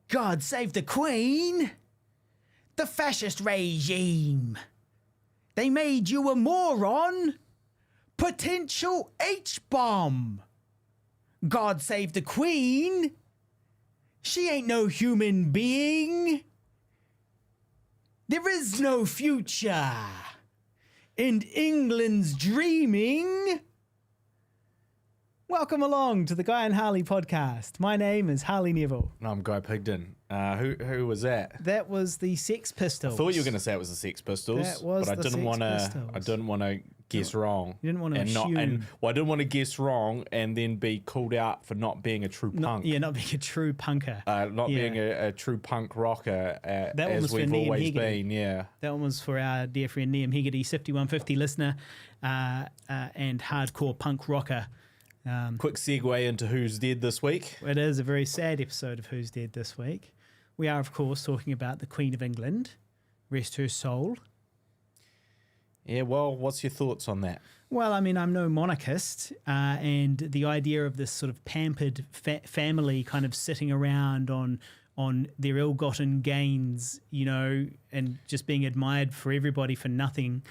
God save the Queen. The fascist regime. They made you a moron. Potential H-bomb. God save the Queen. She ain't no human being. There is no future. And England's dreaming. Welcome along to the Guy and Harley podcast. My name is Harley Neville. And I'm Guy Pigden. Who was that? That was the Sex Pistols. I thought you were going to say it was the Sex Pistols, That was but the Sex Pistols. I didn't want to guess wrong. You didn't want to assume. I didn't want to guess wrong and then be called out for not being a true punk. Not being a true punker. Being a true punk rocker, That one as was for we've Liam always Hegarty. been. Yeah. That one was for our dear friend Liam Hegarty, 5150 listener and hardcore punk rocker. Quick segue into Who's Dead this week. It is a very sad episode of Who's Dead this week. We are, of course, talking about the Queen of England. Rest her soul. Yeah, well, what's your thoughts on that? Well, I mean, I'm no monarchist, and the idea of this sort of pampered family kind of sitting around on their ill-gotten gains, you know, and just being admired for everybody for nothing,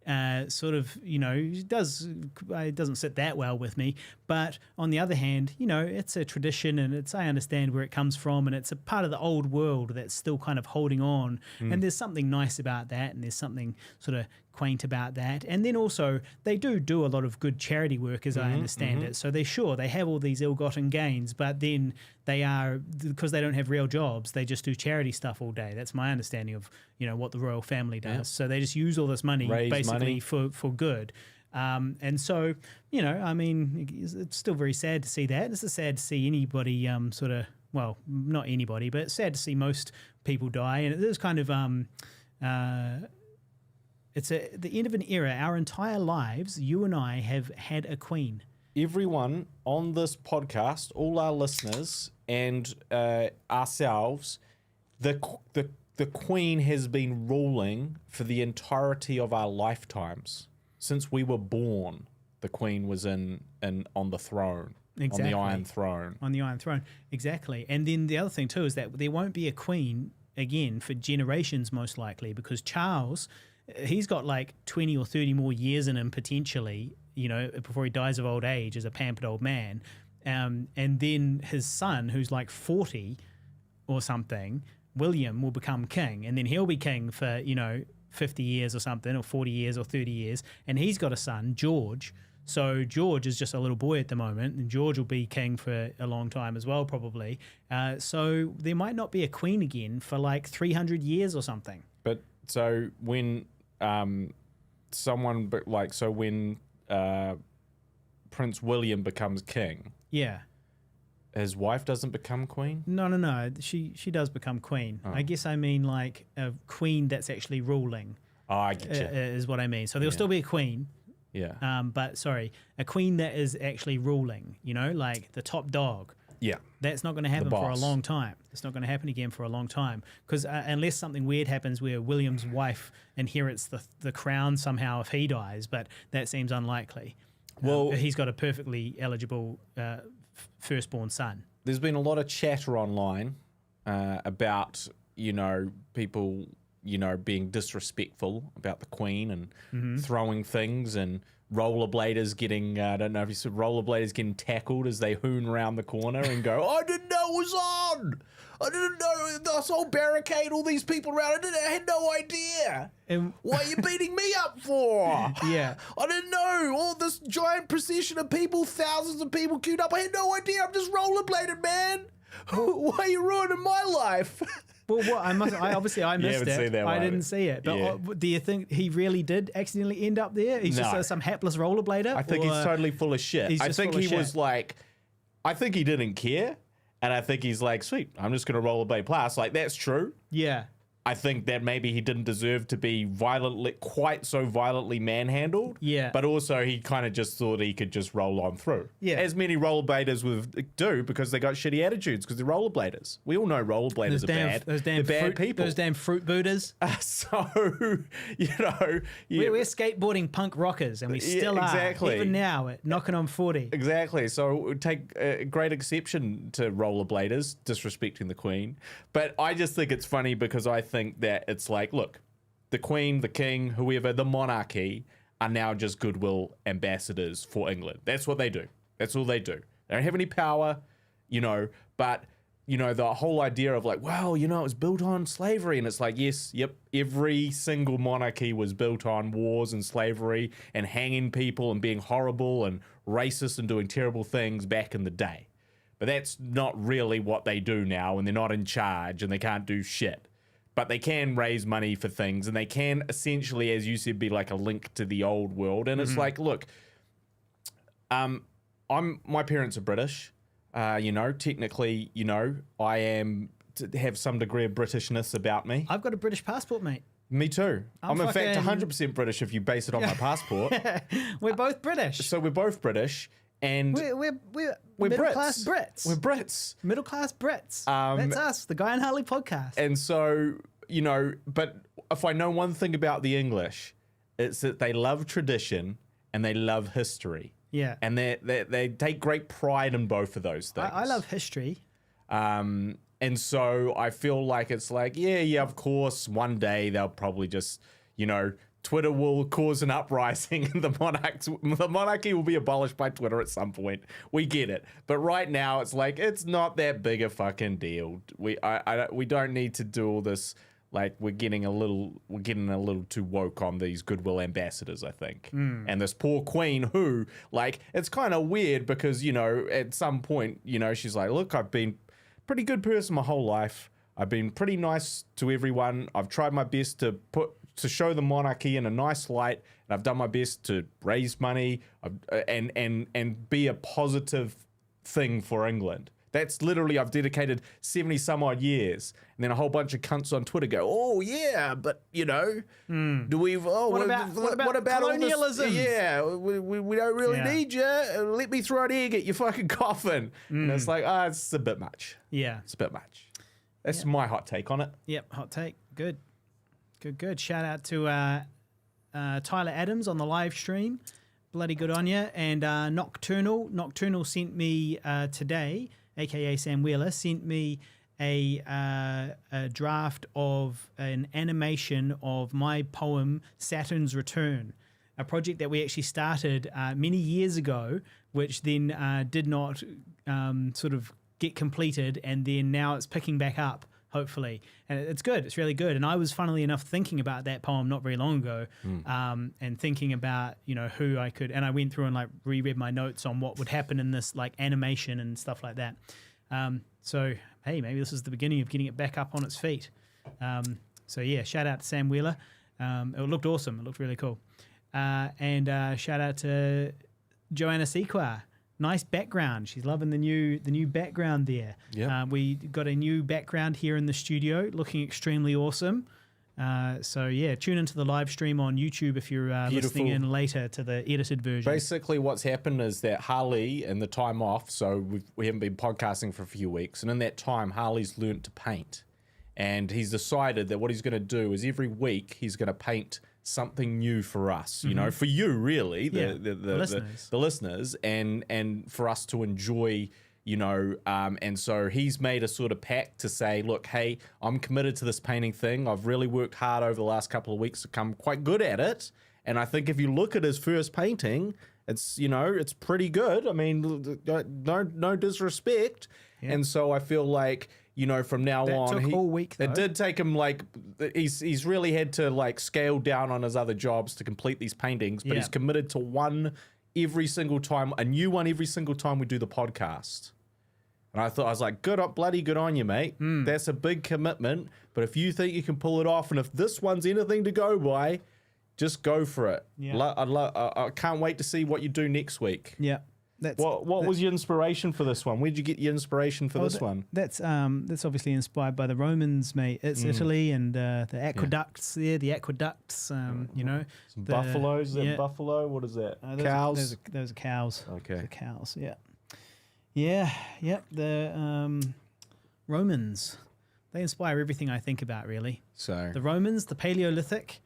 it doesn't sit that well with me. But on the other hand, you know, it's a tradition, and I understand where it comes from, and it's a part of the old world that's still kind of holding on. And there's something nice about that, and there's something sort of quaint about that. And then also they do a lot of good charity work, as I understand it. So they have all these ill-gotten gains, but then because they don't have real jobs, they just do charity stuff all day. That's my understanding of, you know, what the royal family does. Yep. So they just use all this money basically for good. And so, you know, I mean, it's still very sad to see that. It's sad to see anybody well, not anybody, but it's sad to see most people die. And it is kind of it's the end of an era. Our entire lives, you and I have had a queen. Everyone on this podcast, all our listeners and ourselves, the Queen has been ruling for the entirety of our lifetimes. Since we were born, the Queen was on the throne. Exactly. On the Iron Throne. On the Iron Throne, exactly. And then the other thing too is that there won't be a queen again for generations, most likely, because Charles, he's got like 20 or 30 more years in him potentially, you know, before he dies of old age as a pampered old man. And then his son, who's like 40 or something, William, will become king, and then he'll be king for, you know, 50 years or something, or 40 years or 30 years. And he's got a son, George. So George is just a little boy at the moment, and George will be king for a long time as well, probably. So there might not be a queen again for like 300 years or something. But so when when Prince William becomes king, yeah, his wife doesn't become queen? No. She does become queen. I guess I mean like a queen that's actually ruling. Oh, I get you. Is what I mean. So there'll still be a queen. Yeah. But sorry, a queen that is actually ruling, you know, like the top dog. Yeah. That's not going to happen for a long time. It's not going to happen again for a long time, because unless something weird happens where William's wife inherits the crown somehow if he dies, but that seems unlikely. Well, he's got a perfectly eligible firstborn son. There's been a lot of chatter online about, you know, people, you know, being disrespectful about the Queen and throwing things, and rollerbladers getting, I don't know if you said rollerbladers getting tackled as they hoon around the corner and go, I didn't know it was on. I didn't know this whole barricade, all these people around. I had no idea. And what are you beating me up for? Yeah. I didn't know. All this giant procession of people, thousands of people queued up. I had no idea. I'm just rollerblading, man. Why are you ruining my life? Well, what I missed haven't it. seen that I one. didn't see it. But Yeah. do you think he really did accidentally end up there? He's No. just some hapless rollerblader? I think he's totally full of shit. he's I just think full of he shit? was like, I think he didn't care. And I think he's like, sweet, I'm just going to rollerblade past. Like, that's true. Yeah. I think that maybe he didn't deserve to be quite so violently manhandled. Yeah. But also he kind of just thought he could just roll on through. Yeah. As many rollerbladers do because they got shitty attitudes because they're rollerbladers. We all know rollerbladers are bad. They're bad people. Those damn fruit Buddhas. So, you know. We're skateboarding punk rockers, and we still are. Even now, at knocking on 40. Exactly. So it would take a great exception to rollerbladers disrespecting the Queen. But I just think it's funny because I think that it's like, look, the Queen, the King, whoever, the monarchy are now just goodwill ambassadors for England. That's what they do. That's all they do. They don't have any power, you know, but, you know, the whole idea of like, well, you know, it was built on slavery. And it's like, yes, yep, every single monarchy was built on wars and slavery and hanging people and being horrible and racist and doing terrible things back in the day. But that's not really what they do now, and they're not in charge and they can't do shit. But they can raise money for things, and they can essentially, as you said, be like a link to the old world. And it's like, look, my parents are British. You know, technically, you know, I have some degree of Britishness about me. I've got a British passport, mate. Me too. I'm in fact 100% British if you base it on my passport. We're both British. So we're both British. And we're middle class Brits. We're Brits. Middle class Brits. That's us, the Guy and Harley podcast. And so, you know, but if I know one thing about the English, it's that they love tradition and they love history. Yeah. And they take great pride in both of those things. I love history. And so I feel like it's like, yeah, of course, one day they'll probably just, you know, Twitter will cause an uprising and the monarchy will be abolished by Twitter at some point. We get it. But right now it's like, it's not that big a fucking deal. We don't need to do all this. Like we're getting a little too woke on these goodwill ambassadors, I think. And this poor Queen who, like, it's kind of weird because, you know, at some point, you know, she's like, look, I've been a pretty good person my whole life. I've been pretty nice to everyone. I've tried my best to show the monarchy in a nice light, and I've done my best to raise money and be a positive thing for England. That's literally, I've dedicated 70 some odd years, and then a whole bunch of cunts on Twitter go, oh yeah, but you know, do we? Oh, what about colonialism? All this? Yeah, we don't really need you. Let me throw it here, get your fucking coffin. And it's like, it's a bit much. Yeah, it's a bit much. That's my hot take on it. Yep, hot take. Good. Shout out to Tyler Adams on the live stream. Bloody good on you. And Nocturnal. Nocturnal sent me today, a.k.a. Sam Wheeler, sent me a draft of an animation of my poem, Saturn's Return, a project that we actually started many years ago, which then did not sort of get completed, and then now it's picking back up, hopefully. And it's good. It's really good. And I was, funnily enough, thinking about that poem not very long ago, and thinking about, you know, who I could, and I went through and like reread my notes on what would happen in this like animation and stuff like that. So, hey, maybe this is the beginning of getting it back up on its feet. So yeah, shout out to Sam Wheeler. It looked awesome. It looked really cool. And shout out to Joanna Sequa. Nice background. She's loving the new background there. Yeah. We got a new background here in the studio, looking extremely awesome. So yeah, tune into the live stream on YouTube if you're listening in later to the edited version. Basically, what's happened is that Harley, in the time off, so we haven't been podcasting for a few weeks, and in that time, Harley's learnt to paint, and he's decided that what he's going to do is every week he's going to paint something new for us, you know, for you really, the listeners, and for us to enjoy, you know, and so he's made a sort of pact to say, look, hey, I'm committed to this painting thing. I've really worked hard over the last couple of weeks to become quite good at it, and I think if you look at his first painting, it's, you know, it's pretty good. I mean, no disrespect, and so I feel like, you know, from now on, took all week, though. It did take him like he's really had to like scale down on his other jobs to complete these paintings, but he's committed to one every single time, a new one every single time we do the podcast. And I was like, good on you, mate. That's a big commitment. But if you think you can pull it off, and if this one's anything to go by, just go for it. Yeah. I can't wait to see what you do next week. Yeah. That's What was your inspiration for this one? Where'd you get your inspiration for this one? That's obviously inspired by the Romans, mate. It's Italy and the aqueducts there, the aqueducts. You know, Some buffaloes. Is that buffalo? What is that? Cows. Those are cows. Okay. Those are cows. Yeah. Yeah. Yep. The Romans. They inspire everything I think about, really. So The Romans, the Paleolithic.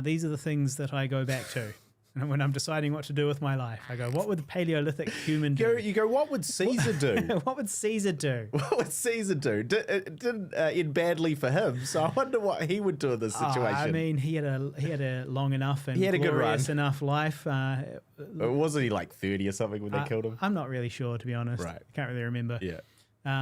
These are the things that I go back to. And when I'm deciding what to do with my life, I go, what would the Paleolithic human do? you go. What would Caesar do? What would Caesar do? What would Caesar do? It didn't end badly for him, so I wonder what he would do in this situation. I mean, he had a long enough and He had a good glorious run. enough life. Wasn't he like 30 or something when they killed him? I'm not really sure, to be honest. Right. Can't really remember. Yeah.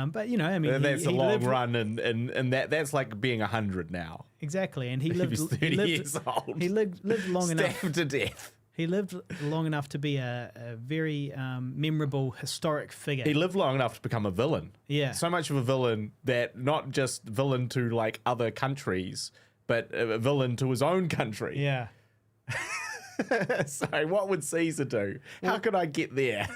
But you know, I mean, That's he a long lived, run, and that's like being 100 now. Exactly, and he He lived. was 30 years old. He lived long enough. Stabbed to death. He lived long enough to be a very memorable historic figure. He lived long enough to become a villain. Yeah. So much of a villain that not just villain to like other countries, but a villain to his own country. Yeah. So what would Caesar do? How could I get there?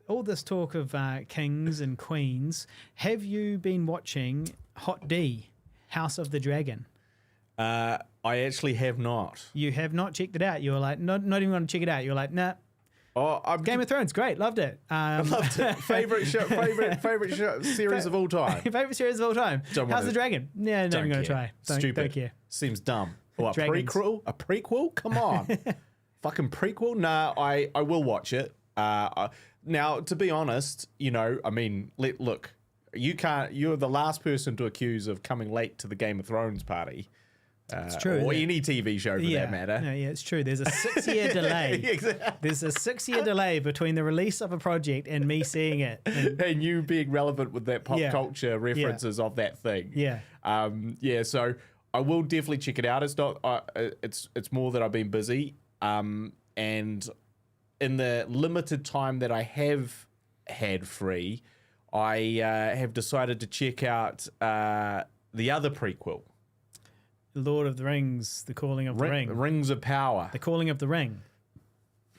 All this talk of kings and queens. Have you been watching Hot D, House of the Dragon? I actually have not. You have not checked it out. You were like, not even going to check it out. You were like, nah. Oh, Game of Thrones, great, loved it. loved it. Favorite show, series of all time. Favorite series of all time. Don't How's wanna- the Dragon? Yeah, not Don't even going to care. try. Stupid. Don't care. Seems dumb. What, a Dragons. prequel? A prequel? Come on. Fucking prequel? Nah, I will watch it. Now, to be honest, you know, I mean, look, you're the last person to accuse of coming late to the Game of Thrones party. It's true. Or isn't it? any TV show for that matter. No, yeah, it's true. There's a 6-year delay. Exactly. There's a 6-year delay between the release of a project and me seeing it. And you being relevant with that pop Yeah. culture references of that thing. Yeah. So I will definitely check it out. It's not. It's more that I've been busy. And in the limited time that I have had free, I have decided to check out the other prequel, Lord of the Rings, The Calling of the Ring. Rings of Power. The Calling of the Ring.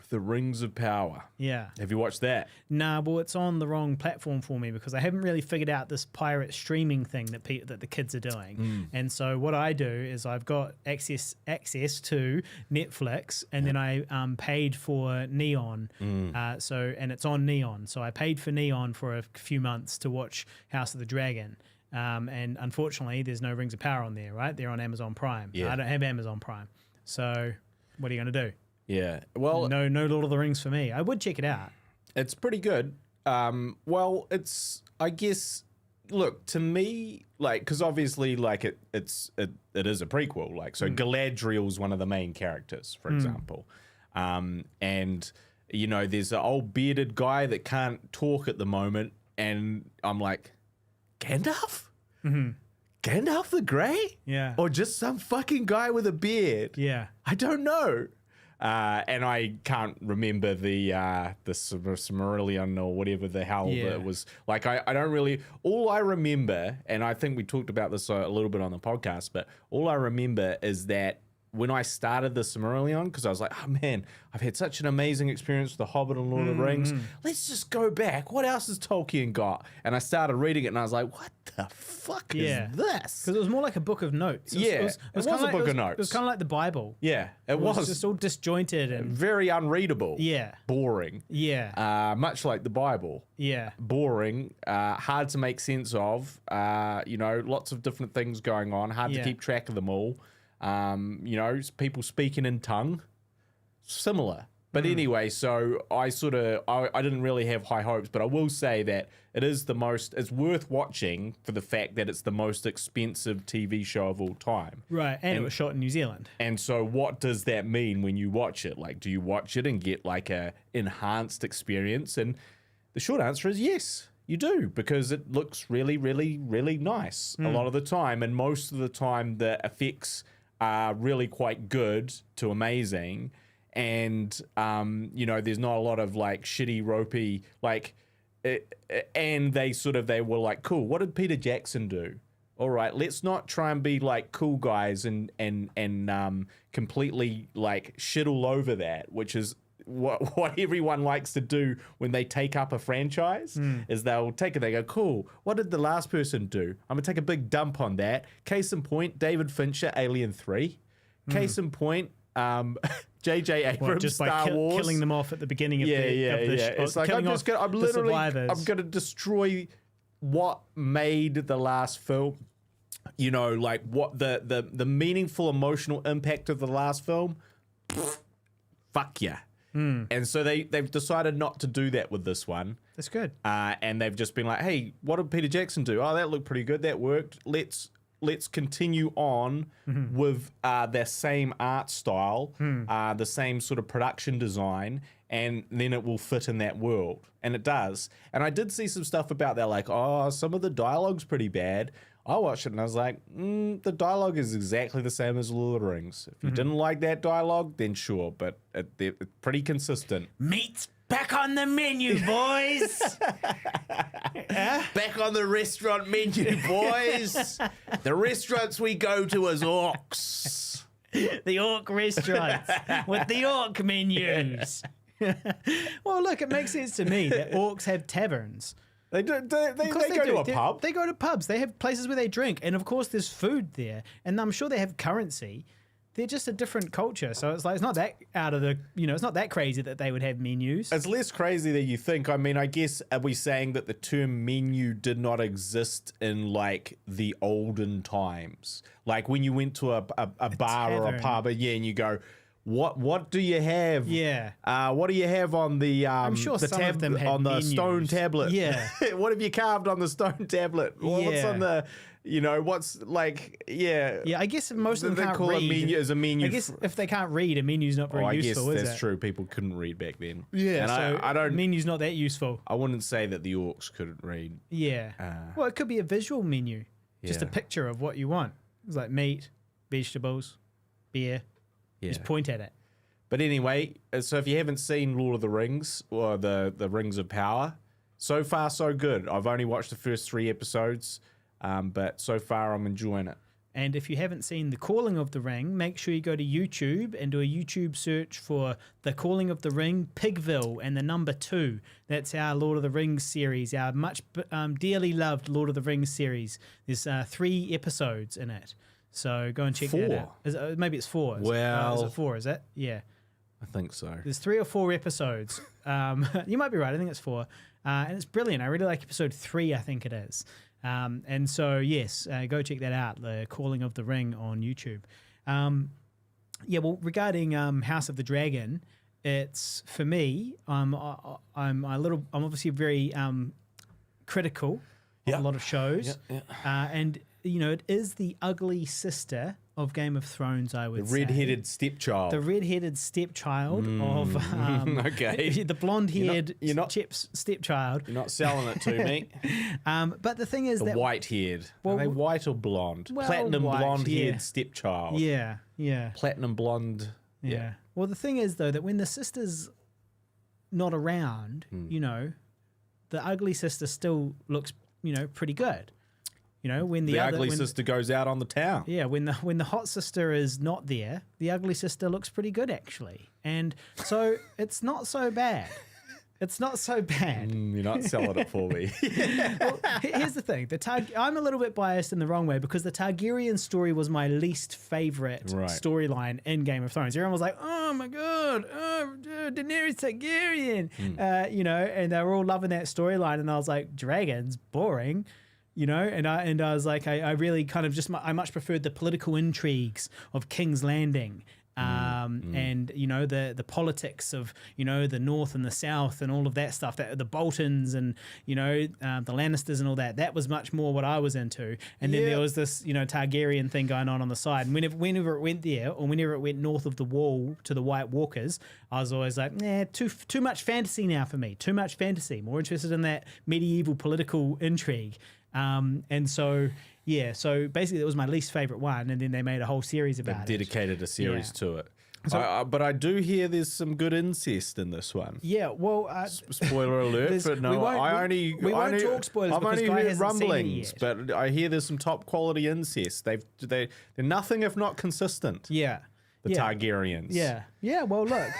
The Rings of Power. Yeah. Have you watched that? Nah, well, it's on the wrong platform for me because I haven't really figured out this pirate streaming thing that that the kids are doing. And so what I do is I've got access to Netflix, and then I paid for Neon. And it's on Neon. So I paid for Neon for a few months to watch House of the Dragon. And unfortunately, there's no Rings of Power on there, right? They're on Amazon Prime. Yeah. I don't have Amazon Prime. So what are you going to do? Yeah. Well, No Lord of the Rings for me. I would check it out. it's pretty good. Well, it's, I guess, look, to me, like, because obviously, like, it is a prequel. Like, so Galadriel's one of the main characters, for example. And, you know, there's an old bearded guy that can't talk at the moment. And I'm like, Gandalf? Gandalf the Grey? Yeah. Or just some fucking guy with a beard? Yeah. I don't know. And I can't remember the Silmarillion or whatever the hell it was. Like, I don't really... All I remember, and I think we talked about this a little bit on the podcast, but all I remember is that when I started the Silmarillion, because I was like, oh man, I've had such an amazing experience with The Hobbit and Lord of the Rings. Let's just go back. What else has Tolkien got? And I started reading it and I was like, what the fuck is this? Because it was more like a book of notes. It was kinda a book of notes. It was kind of like the Bible. Yeah, It was just all disjointed and very unreadable. Yeah. Boring. yeah, Much like the Bible. yeah, Boring, hard to make sense of, you know, lots of different things going on, hard to Yeah. keep track of them all. You know, people speaking in tongue, similar. But anyway, so I didn't really have high hopes, but I will say that it's worth watching for the fact that it's the most expensive TV show of all time. right. And it was shot in New Zealand. And so what does that mean when you watch it? Like, do you watch it and get like a enhanced experience? And the short answer is yes, you do, because it looks really, really, really nice a lot of the time. And most of the time the effects are really quite good to amazing. And, you know, there's not a lot of like shitty, ropey, like, and they were like, cool, what did Peter Jackson do? All right, let's not try and be like cool guys and completely like shit all over that, which is what everyone likes to do when they take up a franchise is they'll take it. They go, cool. What did the last person do? I'm gonna take a big dump on that. Case in point, David Fincher, Alien 3. Case in point, J.J. Abrams, just Star by Wars. killing them off at the beginning of the It's like I'm gonna destroy what made the last film. You know, like what the meaningful emotional impact of the last film. Fuck yeah. And so they've decided not to do that with this one. That's good. And they've just been like, hey, what did Peter Jackson do? Oh, that looked pretty good. That worked. Let's continue on with their same art style, the same sort of production design, and then it will fit in that world. And it does. And I did see some stuff about that, like, oh, some of the dialogue's pretty bad. I watched it and I was like, the dialogue is exactly the same as Lord of the Rings. If you didn't like that dialogue, then sure, but it's pretty consistent. Meat's back on the menu, boys. Back on the restaurant menu, boys. The restaurants we go to as orcs. The orc restaurants with the orc menus. Well, look, it makes sense to me that orcs have taverns. They go to a pub. They go to pubs. They have places where they drink. And of course, there's food there. And I'm sure they have currency. They're just a different culture. So it's like, it's not that out of the, it's not that crazy that they would have menus. It's less crazy than you think. I mean, I guess, are we saying that the term menu did not exist in like the olden times? Like when you went to a bar or a pub, and you go, What do you have? Yeah. What do you have on the I'm sure some of them had on the menus. stone tablet? Yeah. What have you carved on the stone tablet? What's on the what's like Yeah, I guess most of them can't call read. a menu as a menu. I guess if they can't read, a menu's not very useful, I guess is that's it? true. People couldn't read back then. Yeah, and so I don't. menu's not that useful. I wouldn't say that the orcs couldn't read. Yeah. Well, it could be a visual menu, just a Yeah. picture of what you want. It's like meat, vegetables, beer. Yeah. Just point at it. But anyway, so if you haven't seen Lord of the Rings or the Rings of Power, so far so good. I've only watched the first 3 episodes, but so far I'm enjoying it. And if you haven't seen The Calling of the Ring, make sure you go to YouTube and do a YouTube search for The Calling of the Ring, Pigville, and the number 2. That's our Lord of the Rings series, our much dearly loved Lord of the Rings series. There's 3 episodes in it. So go and check that out. Maybe it's 4. Is it 4, is it? Yeah. I think so. There's 3 or 4 episodes. You might be right. I think it's 4. And it's brilliant. I really like episode 3, I think it is. And so, yes, go check that out, The Calling of the Ring on YouTube. Regarding House of the Dragon, it's, for me, I'm obviously very critical of a lot of shows. And, it is the ugly sister of Game of Thrones, I would say. The red-headed stepchild. The red-headed stepchild of... okay. The blonde-haired stepchild. You're not selling it to me. But the thing is the that... white-haired. Well, Are they white or blonde? well, Platinum white, blonde-haired stepchild. Yeah. Platinum blonde. Yeah. Well, the thing is, though, that when the sister's not around, the ugly sister still looks, pretty good. When the ugly sister goes out on the town. Yeah, when the hot sister is not there, the ugly sister looks pretty good, actually. And so it's not so bad. It's not so bad. You're not selling it for me. Well, here's the thing. I'm a little bit biased in the wrong way because the Targaryen story was my least favorite storyline in Game of Thrones. Everyone was like, oh my God, Daenerys Targaryen, and they were all loving that storyline. And I was like, dragons, boring. And I was like, I really kind of I much preferred the political intrigues of King's Landing, and the politics of the North and the South and all of that stuff, the Boltons and the Lannisters and all that. That was much more what I was into. And then there was this Targaryen thing going on the side. And whenever it went there, or whenever it went north of the Wall to the White Walkers, I was always like, too much fantasy now for me. Too much fantasy. More interested in that medieval political intrigue. And so basically it was my least favorite one, and then they made a whole series about it. Dedicated a series to it. So, but I do hear there's some good incest in this one. Yeah, well, spoiler alert, but no, we won't talk spoilers. I've only heard rumblings, yet. But I hear there's some top quality incest. They're nothing if not consistent. Yeah, the Targaryens. Yeah. Well, look.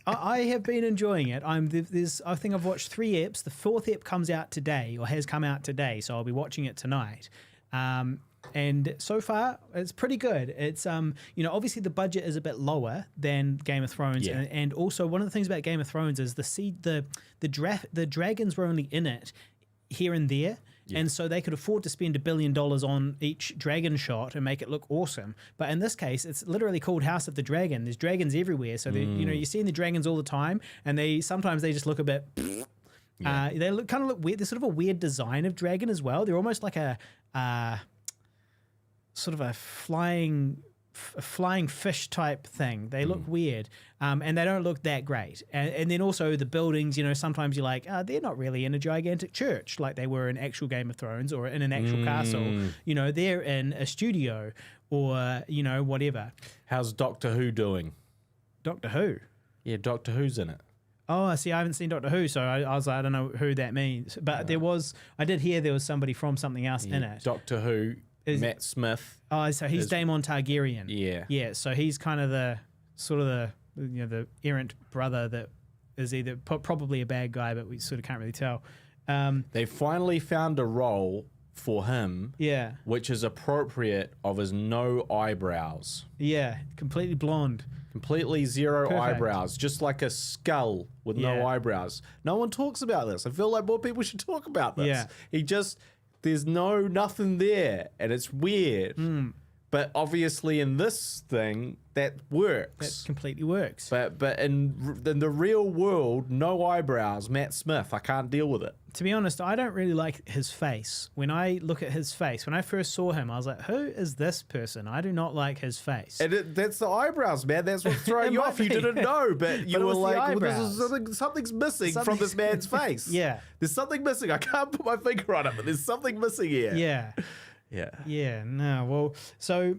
I have been enjoying it. I think I've watched 3 eps. The 4th ep comes out today, or has come out today, so I'll be watching it tonight. And so far, it's pretty good. It's obviously the budget is a bit lower than Game of Thrones, and also one of the things about Game of Thrones is the dragons were only in it here and there. Yeah. And so they could afford to spend $1 billion on each dragon shot and make it look awesome. But in this case, it's literally called House of the Dragon. There's dragons everywhere. So, you're seeing the dragons all the time. And sometimes they just look a bit... Yeah. They kind of look weird. There's sort of a weird design of dragon as well. They're almost like a sort of a flying fish type thing. They look weird, and they don't look that great. And then also the buildings, sometimes you're like, they're not really in a gigantic church like they were in actual Game of Thrones or in an actual castle. They're in a studio or, whatever. How's Doctor Who doing? Doctor Who? Yeah, Doctor Who's in it. Oh, see, I haven't seen Doctor Who, so I was like, I don't know who that means. But I did hear there was somebody from something else in it. Doctor Who, Matt Smith. Oh, so he's Daemon Targaryen. Yeah. Yeah, so he's kind of the errant brother that is either probably a bad guy, but we sort of can't really tell. They finally found a role for him, which is appropriate of his no eyebrows. Yeah, completely blonde. Completely zero eyebrows, just like a skull with no eyebrows. No one talks about this. I feel like more people should talk about this. Yeah. There's nothing there, and it's weird. But obviously in this thing, that works. That completely works. But in the real world, no eyebrows, Matt Smith, I can't deal with it. To be honest, I don't really like his face. When I look at his face, when I first saw him, I was like, who is this person? I do not like his face. And that's the eyebrows, man. That's what's throwing you off. You didn't know, but you were like, well, something's missing from this man's face. Yeah. There's something missing. I can't put my finger on it, but there's something missing here. Yeah. Yeah. Yeah. No. Well, so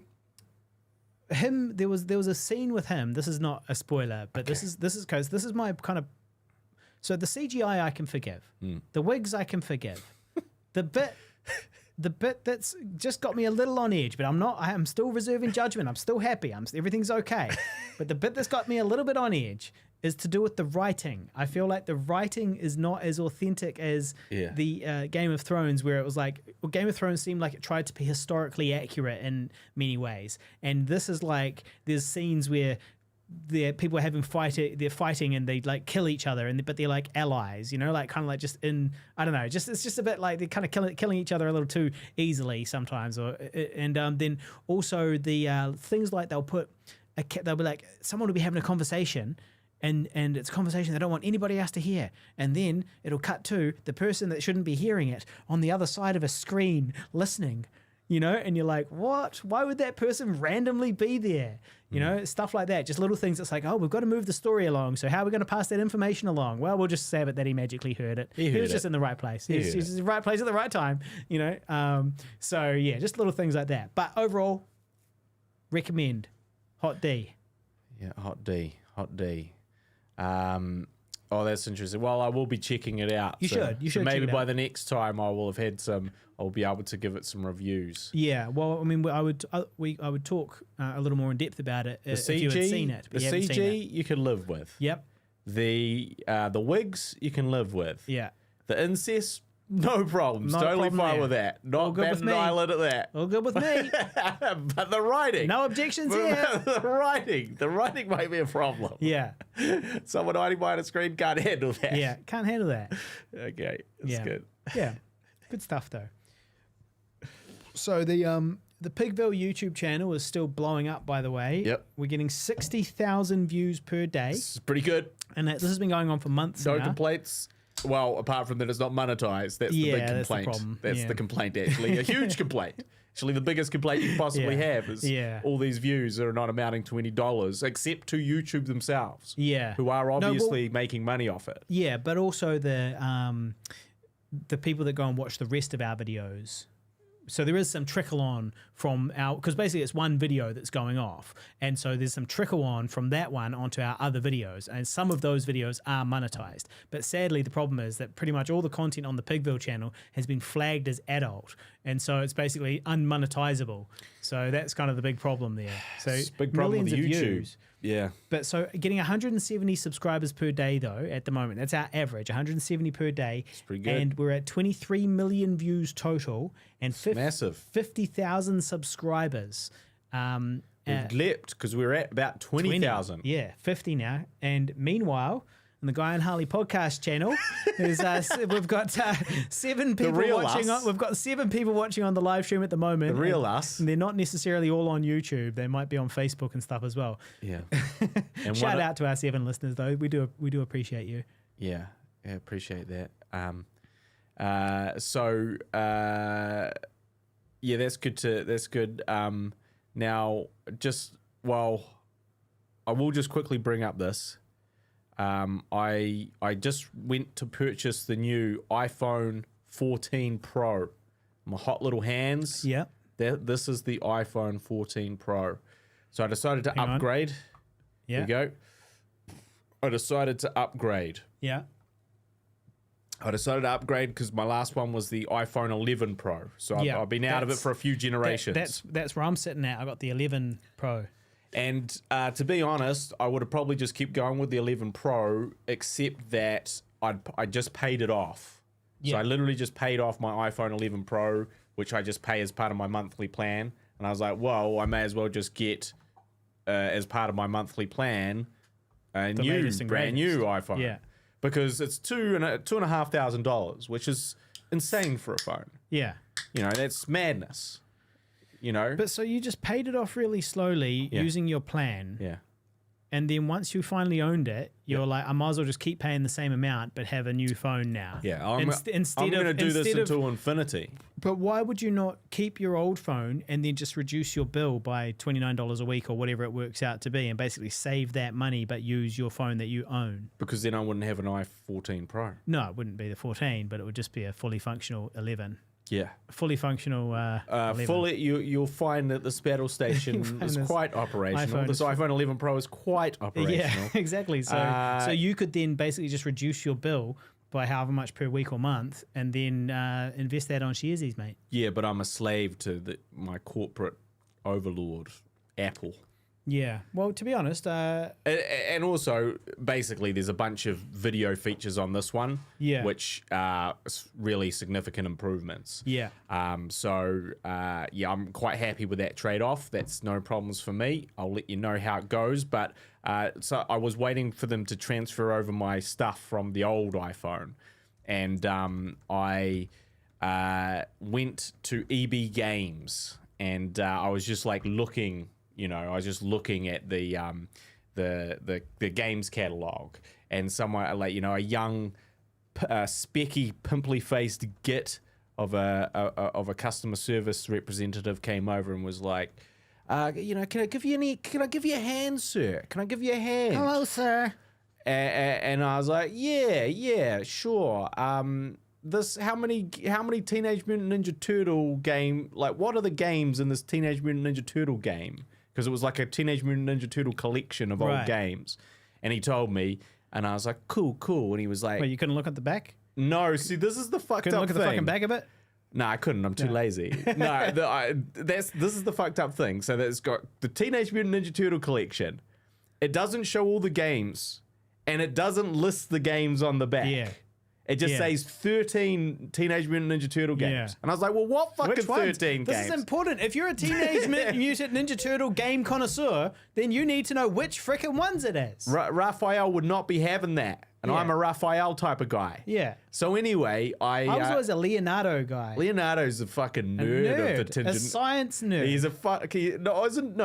him. There was a scene with him. This is not a spoiler, but this is my kind of. So the CGI I can forgive. The wigs I can forgive. The bit that's just got me a little on edge, but I am still reserving judgment. I'm still happy. Everything's okay. But the bit that's got me a little bit on edge is to do with the writing. I feel like the writing is not as authentic as the Game of Thrones, where it was like, Game of Thrones seemed like it tried to be historically accurate in many ways. And this is like, there's scenes where people are they're fighting and they like kill each other, but they're like allies, like kind of like just in, I don't know, it's just a bit like they're kind of killing each other a little too easily sometimes. Then also the things like they'll be like, someone will be having a conversation, and it's a conversation they don't want anybody else to hear. And then it'll cut to the person that shouldn't be hearing it on the other side of a screen listening, and you're like, what? Why would that person randomly be there? Stuff like that. Just little things that's like, oh, we've got to move the story along. So how are we going to pass that information along? Well, we'll just say that he magically heard it. He was just in the right place. He was in the right place at the right time, So, yeah, just little things like that. But overall, recommend. Hot D. Yeah, Hot D. Oh, that's interesting. Well, I will be checking it out. You should. So maybe by the next time I will have had I'll be able to give it some reviews. Yeah. Well, I mean, I would talk a little more in depth about it if you had seen it. The CG you can live with. Yep. The wigs you can live with. Yeah. The incest, no problems. Totally fine with that. Not bad an eyelid at that. All good with me. But the writing. No objections here. The writing might be a problem. Yeah. Someone hiding behind a screen can't handle that. Yeah, can't handle that. Okay, that's good. Yeah, good stuff though. So the Pigville YouTube channel is still blowing up, by the way. Yep. We're getting 60,000 views per day. This is pretty good. And this has been going on for months now. No complaints. Well, apart from that it's not monetized. That's the big complaint. That's the problem. That's the complaint, actually. A huge complaint. Actually, the biggest complaint you can possibly have is all these views are not amounting to any dollars, except to YouTube themselves. Yeah. Who are obviously making money off it. Yeah, but also the people that go and watch the rest of our videos. So there is some trickle on from because basically it's one video that's going off. And so there's some trickle on from that one onto our other videos. And some of those videos are monetized. But sadly, the problem is that pretty much all the content on the Pigville channel has been flagged as adult. And so it's basically unmonetizable. So that's kind of the big problem there. So big problem millions with of YouTube. views. Yeah. But so getting 170 subscribers per day, though, at the moment, that's our average, 170 per day. It's pretty good. And we're at 23 million views total and Massive. 50,000 subscribers. We've leapt because we're at about 20,000. Yeah, 50 now. And meanwhile, on the Guy and Harley podcast channel, we've got 7 people watching. We've got 7 people watching on the live stream at the moment. The real us. And they're not necessarily all on YouTube. They might be on Facebook and stuff as well. Yeah. And Shout out to our 7 listeners, though. We do appreciate you. Yeah, appreciate that. Yeah, that's good. Now, I will just quickly bring up this. I just went to purchase the new iPhone 14 Pro. My hot little hands. Yeah. This is the iPhone 14 Pro. So I decided to upgrade. Yeah. There we go. I decided to upgrade. Yeah. I decided to upgrade because my last one was the iPhone 11 Pro. So I've been out of it for a few generations. That's where I'm sitting at. I got the 11 Pro. And to be honest, I would have probably just kept going with the 11 Pro, except that I just paid it off. Yeah. So I literally just paid off my iPhone 11 Pro, which I just pay as part of my monthly plan. And I was like, well, I may as well just get, as part of my monthly plan, a brand new iPhone. Yeah. Because it's $2,500, which is insane for a phone. Yeah. You know, that's madness. You know? But so you just paid it off really slowly using your plan. Yeah. And then once you finally owned it, you're like, I might as well just keep paying the same amount, but have a new phone now. Yeah. I'm going to do this until infinity. But why would you not keep your old phone and then just reduce your bill by $29 a week or whatever it works out to be and basically save that money but use your phone that you own? Because then I wouldn't have an iPhone Pro. No, it wouldn't be the 14, but it would just be a fully functional 11. Yeah. Fully functional 11. Fully, you'll find that this battle station is quite operational. This iPhone 11 Pro is quite operational. Yeah, exactly. So you could then basically just reduce your bill by however much per week or month and then invest that on Sharesies, mate. Yeah, but I'm a slave to my corporate overlord, Apple. Yeah. Well, to be honest... and also, basically, there's a bunch of video features on this one, which are really significant improvements. Yeah. I'm quite happy with that trade-off. That's no problems for me. I'll let you know how it goes. But so I was waiting for them to transfer over my stuff from the old iPhone. And I went to EB Games, and I was just like looking... You know, I was just looking at the games catalog, and someone like a young, specky, pimply faced git of a customer service representative came over and was like, can I give you a hand, sir? Can I give you a hand? Hello, sir. And I was like, yeah, sure. How many Teenage Mutant Ninja Turtle game? Like, what are the games in this Teenage Mutant Ninja Turtle game? Because it was like a Teenage Mutant Ninja Turtle collection of old games. And he told me, and I was like, cool. And he was like... Wait, you couldn't look at the back? No, see, this is the fucked up thing. Couldn't look at the fucking back of it? No, I couldn't. I'm too lazy. No, this is the fucked up thing. So it's got the Teenage Mutant Ninja Turtle collection. It doesn't show all the games, and it doesn't list the games on the back. Yeah. It just says 13 Teenage Mutant Ninja Turtle games. Yeah. And I was like, well, what fucking 13 games? This is important. If you're a Teenage Mutant Ninja Turtle game connoisseur, then you need to know which frickin' ones it is. Raphael would not be having that. And I'm a Raphael type of guy. Yeah. So anyway, I was always a Leonardo guy. Leonardo's a fucking nerd. Of the a science nerd. He's a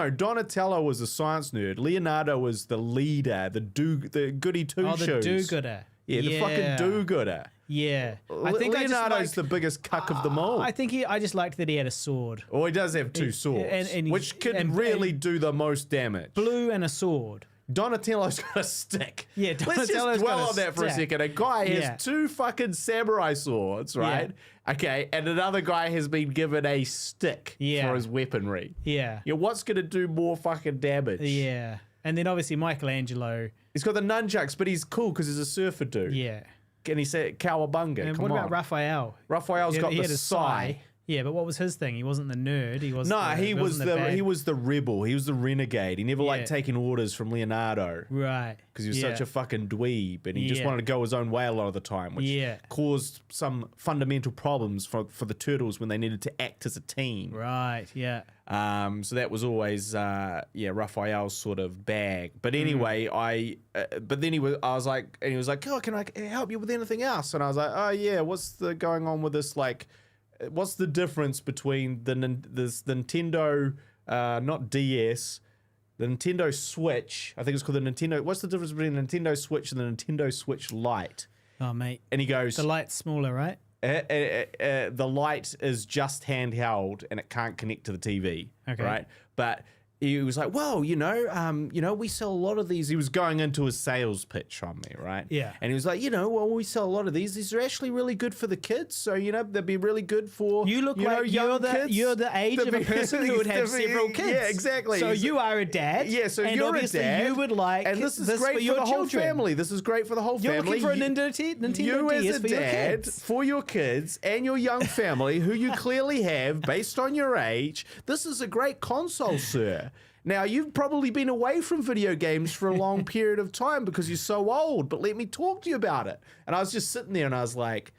Donatello was a science nerd. Leonardo was the leader, the goody two-shoes. Oh, the do-gooder. Yeah, the fucking do-gooder. Yeah. I think Leonardo's the biggest cuck of them all. I just liked that he had a sword. Oh, he does have two swords, which could really do the most damage. Blue and a sword. Donatello's got a stick. Yeah, let's just dwell on that for a second. A guy has 2 fucking samurai swords, right? Yeah. Okay, and another guy has been given a stick for his weaponry. Yeah. What's going to do more fucking damage? Yeah. And then obviously Michelangelo. He's got the nunchucks, but he's cool because he's a surfer dude. Yeah. And he said cowabunga. And what about Raphael? Raphael's got the sai. Yeah, but what was his thing? He wasn't the nerd. He was he was the rebel. He was the renegade. He never liked taking orders from Leonardo. Right. Because he was such a fucking dweeb, and he just wanted to go his own way a lot of the time, which caused some fundamental problems for the turtles when they needed to act as a team. Right. Yeah. So that was always Raphael's sort of bag. But anyway, I was like, oh, can I help you with anything else? And I was like, oh yeah, what's going on with this? Like, what's the difference between this Nintendo, not DS, the Nintendo Switch? I think it's called the Nintendo. What's the difference between the Nintendo Switch and the Nintendo Switch Lite? Oh mate, and he goes, the Lite's smaller, right? The Lite is just handheld and it can't connect to the TV, right? But he was like, well, we sell a lot of these. He was going into a sales pitch on me, right? Yeah. And he was like, we sell a lot of these. These are actually really good for the kids. So, they'd be really good for, you look like young kids. You're the age of a person who would have several kids. Yeah, exactly. So you are a dad. Yeah, so and you're obviously a dad. you would like, and this is great for the whole family. This is great for the whole You're family. You're looking for a Nintendo you DS as a for your dad, kids. for your kids and your young family, who you clearly have based on your age. This is a great console, sir. Now, you've probably been away from video games for a long period of time because you're so old, but let me talk to you about it. And I was just sitting there and I was like,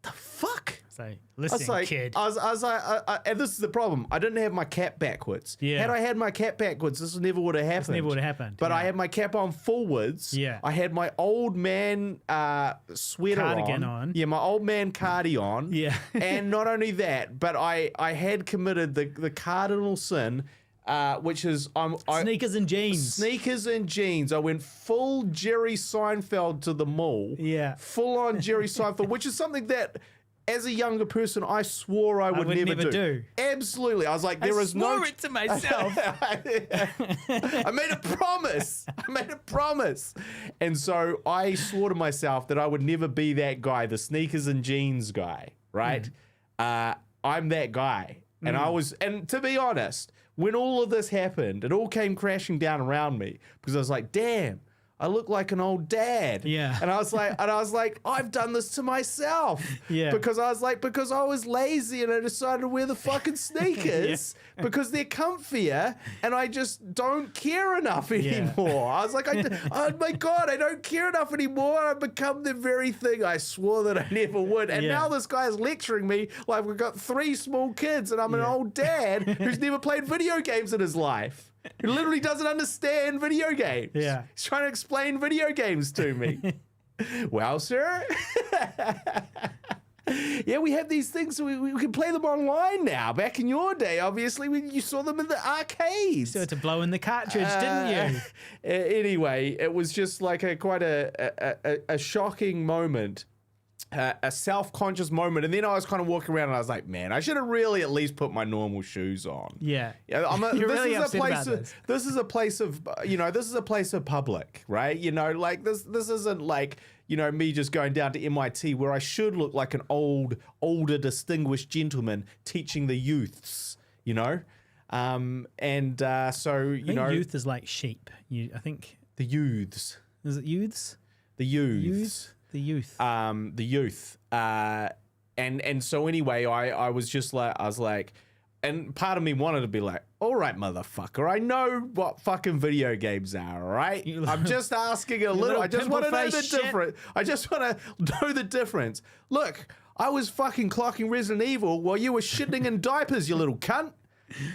the fuck? So, listen, kid. I was like, and this is the problem. I didn't have my cap backwards. Yeah. Had I had my cap backwards, this never would have happened. This never would have happened. But I had my cap on forwards. Yeah. I had my old man sweater cardigan on. Yeah, my old man cardi on. Yeah. And not only that, but I had committed the cardinal sin, which is sneakers and jeans. Sneakers and jeans. I went full Jerry Seinfeld to the mall. Yeah. Full on Jerry Seinfeld, which is something that, as a younger person, I swore I would never do. Absolutely. I was like, there is no... I swore it to myself. I made a promise. And so I swore to myself that I would never be that guy, the sneakers and jeans guy, right? I'm that guy. And and to be honest, when all of this happened, it all came crashing down around me because I was like, damn, I look like an old dad. Yeah. And I was like, I've done this to myself. Yeah. Because I was lazy and I decided to wear the fucking sneakers because they're comfier and I just don't care enough anymore. I was like, oh my God, I don't care enough anymore. I've become the very thing I swore that I never would. And now this guy is lecturing me like we've got 3 small kids and I'm an old dad who's never played video games in his life. He literally doesn't understand video games. Yeah. He's trying to explain video games to me. Well, sir. Yeah, we have these things. We can play them online now. Back in your day, obviously, you saw them in the arcades. You had to blow in the cartridge, didn't you? Anyway, it was just like quite a shocking moment. A self-conscious moment, and then I was kind of walking around and I was like, man, I should have really at least put my normal shoes on. Yeah. You're really upset about this. This is a place of, this is a place of public, right? Like this isn't like, me just going down to MIT where I should look like an older, distinguished gentleman teaching the youths, So, youth is like sheep. I think. The youths. Is it youths? The youths. The youth. The youth. And so anyway, I was like, and part of me wanted to be like, all right, motherfucker, I know what fucking video games are, all right? I'm just asking a little. I just want to know the difference. I just want to know the difference. Look, I was fucking clocking Resident Evil while you were shitting in diapers, you little cunt.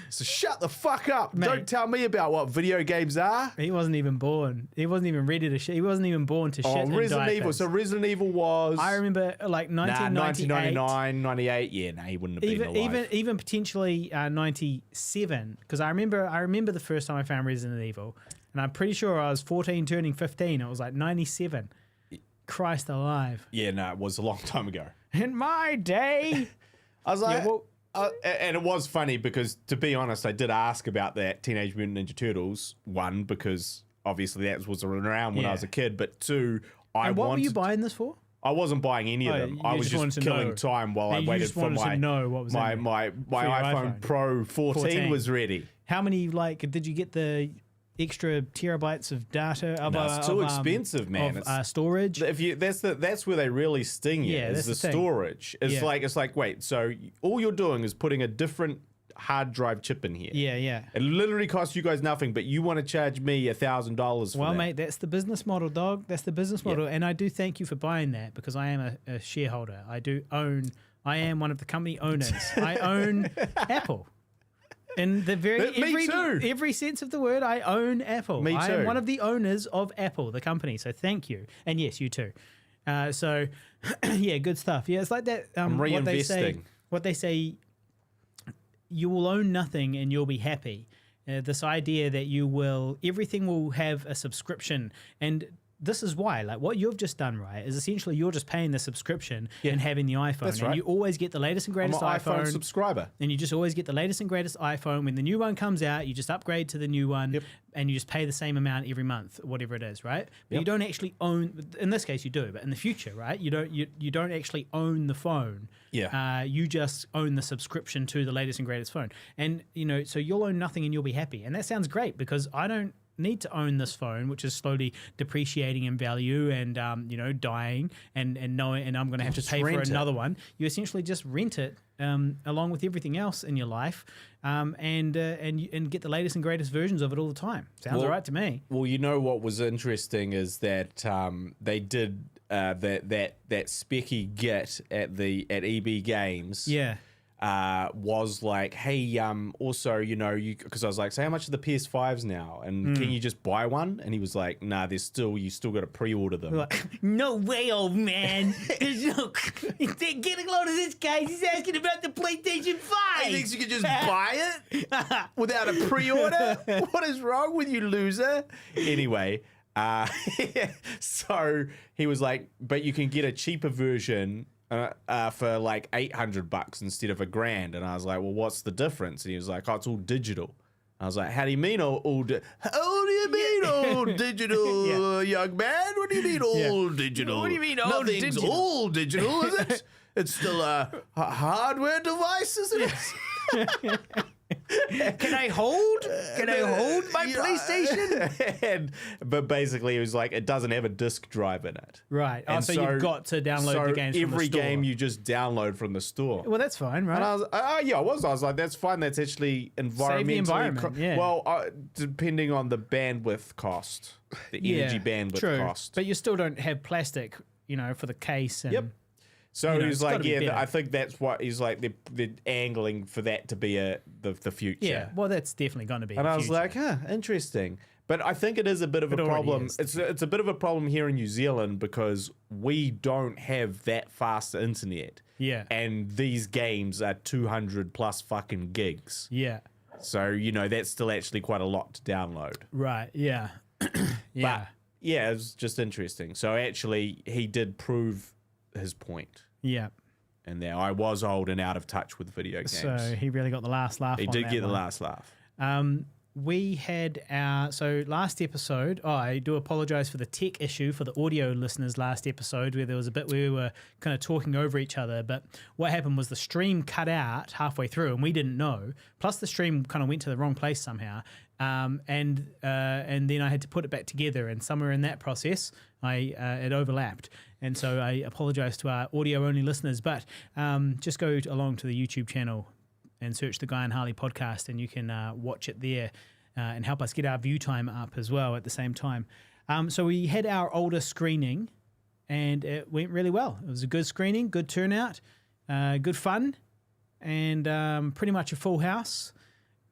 So shut the fuck up. Mate, don't tell me about what video games are. He wasn't even born. He wasn't even ready to shit. He wasn't even born to shit in Resident diapers. Evil. So Resident Evil was... I remember like 1998. 1999, 98. Yeah, he wouldn't have been alive. Even potentially 97. Because I remember the first time I found Resident Evil. And I'm pretty sure I was 14 turning 15. It was like 97. Christ alive. Yeah, no, it was a long time ago. In my day. I was like... and it was funny because, to be honest, I did ask about that Teenage Mutant Ninja Turtles, 1, because obviously that was around when I was a kid, but 2, what were you buying this for? I wasn't buying any of them. I was just killing time while I waited for my iPhone Pro 14 was ready. How many, did you get the extra terabytes of data. No, it's too expensive, man. Of storage. If you that's where they really sting you. Yeah, is that's the the thing. storage. It's Yeah. like wait, so all you're doing is putting a different hard drive chip in here. Yeah. It literally costs you guys nothing, but you want to charge me $1,000 for Well, that. mate, that's the business model, dog. That's the business model, and I do thank you for buying that because I am a shareholder. I am one of the company owners. I own Apple. In the every sense of the word, I own Apple. Me I too. am one of the owners of Apple, the company. So thank you, and yes, you too. So yeah, good stuff. Yeah, it's like that. I'm reinvesting. What they say, you will own nothing and you'll be happy. This idea that everything will have a subscription, and this is why, like what you've just done, right, is essentially you're just paying the subscription and having the iPhone. That's and right. you always get the latest and greatest I'm an iPhone. iPhone subscriber. And you just always get the latest and greatest iPhone. When the new one comes out, you just upgrade to the new one and you just pay the same amount every month, whatever it is, right? But you don't actually own, in this case you do, but in the future, right, you don't actually own the phone. Yeah. You just own the subscription to the latest and greatest phone. And, so you'll own nothing and you'll be happy. And that sounds great because I don't need to own this phone, which is slowly depreciating in value and dying and I'm going to have to pay for another one. You essentially just rent it along with everything else in your life, and get the latest and greatest versions of it all the time. Sounds all right to me. Well, what was interesting is that they did that specky git at EB Games. Yeah. Was like, hey, also, because I was like, so how much are the PS5s now? And can you just buy one? And he was like, nah, you still got to pre-order them. Like, no way, old man. There's no get a load of this guy. He's asking about the PlayStation 5. He thinks you can just buy it without a pre-order? What is wrong with you, loser? Anyway, so he was like, but you can get a cheaper version for like $800 instead of $1,000. And I was like, well, what's the difference? And he was like, oh, it's all digital. I was like, how do you mean all how do you mean all digital, young man? What do you mean all digital? What do you mean all Nothing's digital? all digital, is it? It's still a hardware device, isn't it? Can I hold my PlayStation? But basically, it was like it doesn't have a disk drive in it. Right. And so you've got to download the games from the every store. game you just download from the store. Well, that's fine, right? And I was, I was like, that's fine. That's actually environmentally. Save the environment, yeah. Well, depending on the bandwidth cost, the energy bandwidth cost. But you still don't have plastic, for the case. And, Yep. So he's like, gotta be better. I think that's what he's like. They're angling for that to be the future. Yeah. Well, that's definitely going to be. And the I was future. like, interesting. But I think it is a bit of a already problem. is. It's a bit of a problem here in New Zealand because we don't have that fast internet. Yeah. And these games are 200 plus fucking gigs. Yeah. So, that's still actually quite a lot to download. Right. Yeah. Yeah. But yeah, it was just interesting. So actually, he did prove his point. Yeah. And there, I was old and out of touch with video games. So he really got the last laugh. He on did that get the one. last laugh. We had last episode, I do apologize for the tech issue for the audio listeners last episode where there was a bit where we were kind of talking over each other, but what happened was the stream cut out halfway through and we didn't know, plus the stream kind of went to the wrong place somehow, and then I had to put it back together, and somewhere in that process it overlapped, and so I apologize to our audio only listeners, but just go along to the YouTube channel and search the Guy and Harley podcast, and you can watch it there and help us get our view time up as well at the same time. So we had our older screening, and it went really well. It was a good screening, good turnout, good fun, and pretty much a full house.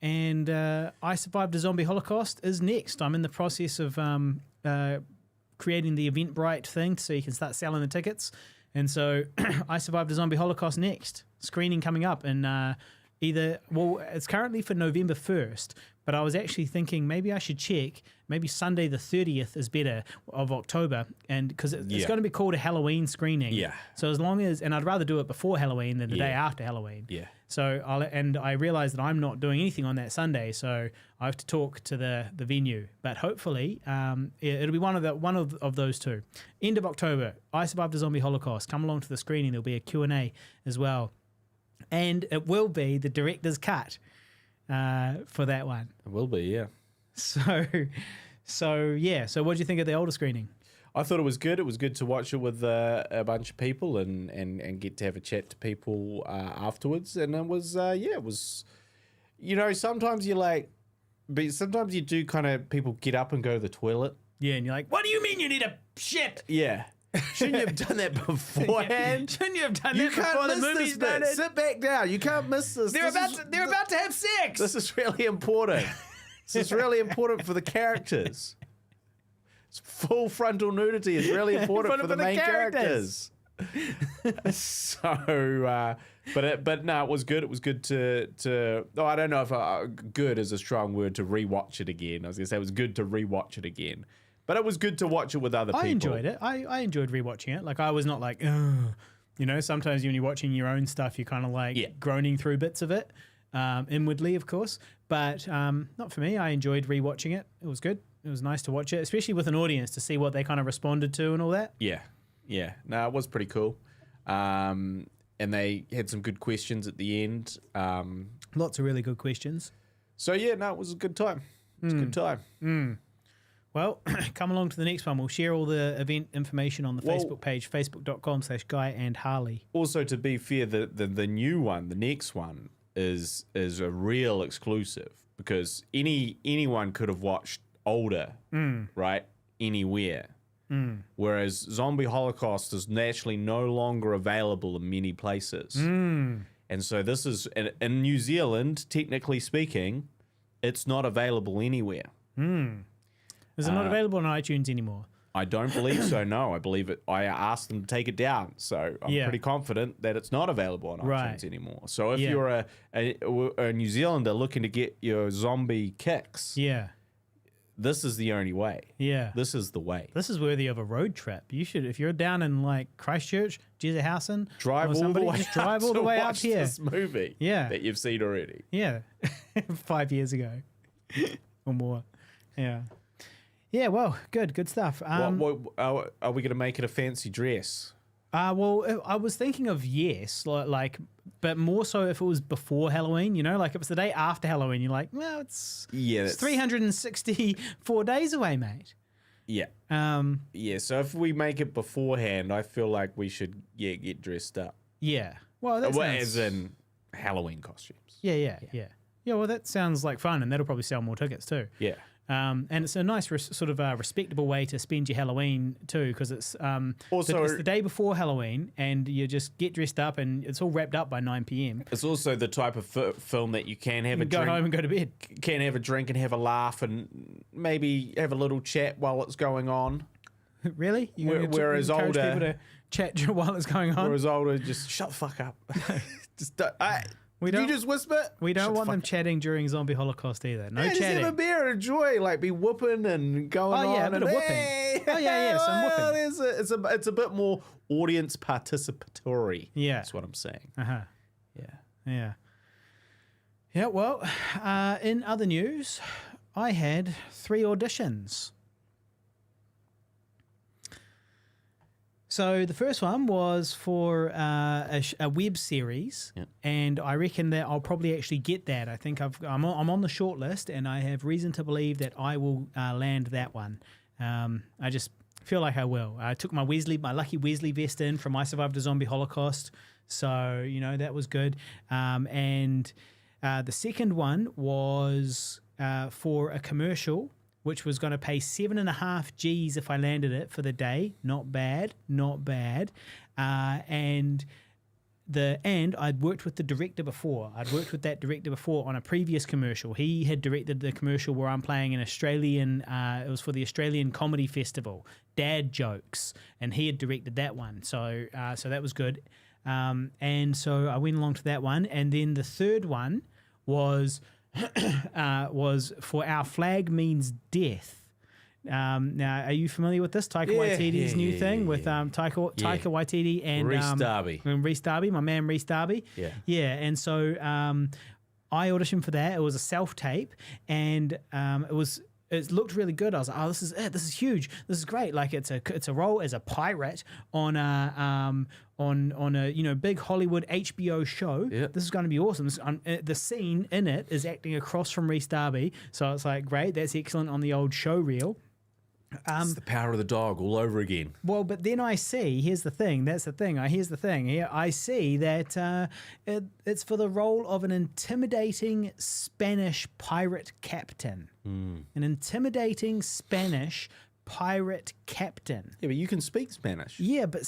And I Survived a Zombie Holocaust is next. I'm in the process of creating the Eventbrite thing so you can start selling the tickets. And so I Survived a Zombie Holocaust next. Screening coming up, and it's currently for November 1st, but I was actually thinking maybe I should check. Maybe Sunday the 30th is better of October, and because it's going to be called a Halloween screening. Yeah. So as long as, and I'd rather do it before Halloween than the day after Halloween. Yeah. So I realized that I'm not doing anything on that Sunday, so I have to talk to the venue. But hopefully, it'll be one of those two. End of October, I Survived a Zombie Holocaust. Come along to the screening. There'll be a Q&A as well. And it will be the director's cut for that one. It will be, yeah. So yeah. So what do you think of the older screening? I thought it was good. It was good to watch it with a bunch of people and get to have a chat to people afterwards. And it was, it was, sometimes you're like, but sometimes you do kind of, people get up and go to the toilet. Yeah, and you're like, what do you mean you need a shit? Yeah. Shouldn't you have done that beforehand? Shouldn't you have done that before the movie started? Sit back down. You can't miss this. They're about to have sex. This is really important. This is really important for the characters. Full frontal nudity is really important for the main characters. So, but no, it was good. It was good to. Oh, I don't know if good is a strong word to rewatch it again. I was gonna say it was good to rewatch it again, but it was good to watch it with other people. I enjoyed it. I enjoyed rewatching it. Like I was not like, ugh. Sometimes when you're watching your own stuff, you're kind of like groaning through bits of it, inwardly, of course. But not for me. I enjoyed rewatching it. It was good. It was nice to watch it, especially with an audience to see what they kind of responded to and all that. Yeah. No, it was pretty cool. And they had some good questions at the end. Lots of really good questions. So yeah, no, it was a good time. It was a good time. Well, come along to the next one. We'll share all the event information on the Facebook page, facebook.com/Guy and Harley. Also, to be fair, the new one, the next one, is a real exclusive because anyone could have watched older, right? Anywhere. Whereas Zombie Holocaust is naturally no longer available in many places. And so this is, in New Zealand, technically speaking, it's not available anywhere. Is it not available on iTunes anymore? I don't believe so, no. I believe it. I asked them to take it down. So I'm pretty confident that it's not available on iTunes anymore. So if you're a New Zealander looking to get your zombie kicks, this is the only way. Yeah. This is the way. This is worthy of a road trip. You should, if you're down in like Christchurch, Jeserhausen, drive all the way up here. This movie that you've seen already. Yeah. 5 years ago or more. Yeah. Yeah, well, good stuff. Are we going to make it a fancy dress? Well, I was thinking of yes, like, but more so if it was before Halloween, like if it's the day after Halloween, you're like, well, it's 364 days away, mate. Yeah. So if we make it beforehand, I feel like we should get dressed up. Yeah. Well, that's as in Halloween costumes. Yeah. Well, that sounds like fun, and that'll probably sell more tickets too. Yeah. And it's a nice sort of respectable way to spend your Halloween too, because it's also it's the day before Halloween, and you just get dressed up, and it's all wrapped up by 9 p.m. It's also the type of film that you can have go home and go to bed. Can have a drink and have a laugh, and maybe have a little chat while it's going on. Really? Whereas older people to chat while it's going on. Whereas older, just shut the fuck up. Just don't. You just whisper? We don't want them chatting during Zombie Holocaust either. No chatting. Just have a beer and enjoy, like be whooping and going on. Oh yeah, a bit of whooping. Hey, some whooping. It's a bit more audience participatory. Yeah, that's what I'm saying. Yeah. Well, in other news, I had 3 auditions. So the first one was for a web series, and I reckon that I'll probably actually get that. I think I'm on the short list, and I have reason to believe that I will land that one. I just feel like I will. I took my lucky Wesley vest in from I Survived a Zombie Holocaust, so that was good. And the second one was for a commercial, which was going to pay 7.5 G's if I landed it for the day. Not bad. And I'd worked with the director before. I'd worked with that director before on a previous commercial. He had directed the commercial where I'm playing an Australian, it was for the Australian Comedy Festival, Dad Jokes, and he had directed that one. So that was good. And so I went along to that one. And then the third one was for Our Flag Means Death. Now, are you familiar with this? Taika Waititi's new thing with Taika Waititi and Rhys Darby, my man Rhys Darby. Yeah. And so I auditioned for that. It was a self-tape, and it it looked really good. I was like, oh, this is it. This is huge. This is great. Like it's a role as a pirate on a big Hollywood HBO show. Yeah. This is going to be awesome. The scene in it is acting across from Rhys Darby, so it's like great. That's excellent on the old show reel. It's the power of the dog all over again. Well, but then I see, here's the thing, that's the thing, here's the thing, here I see that it's for the role of an intimidating Spanish pirate captain. An intimidating Spanish pirate captain. Yeah, but you can speak Spanish. Yeah, but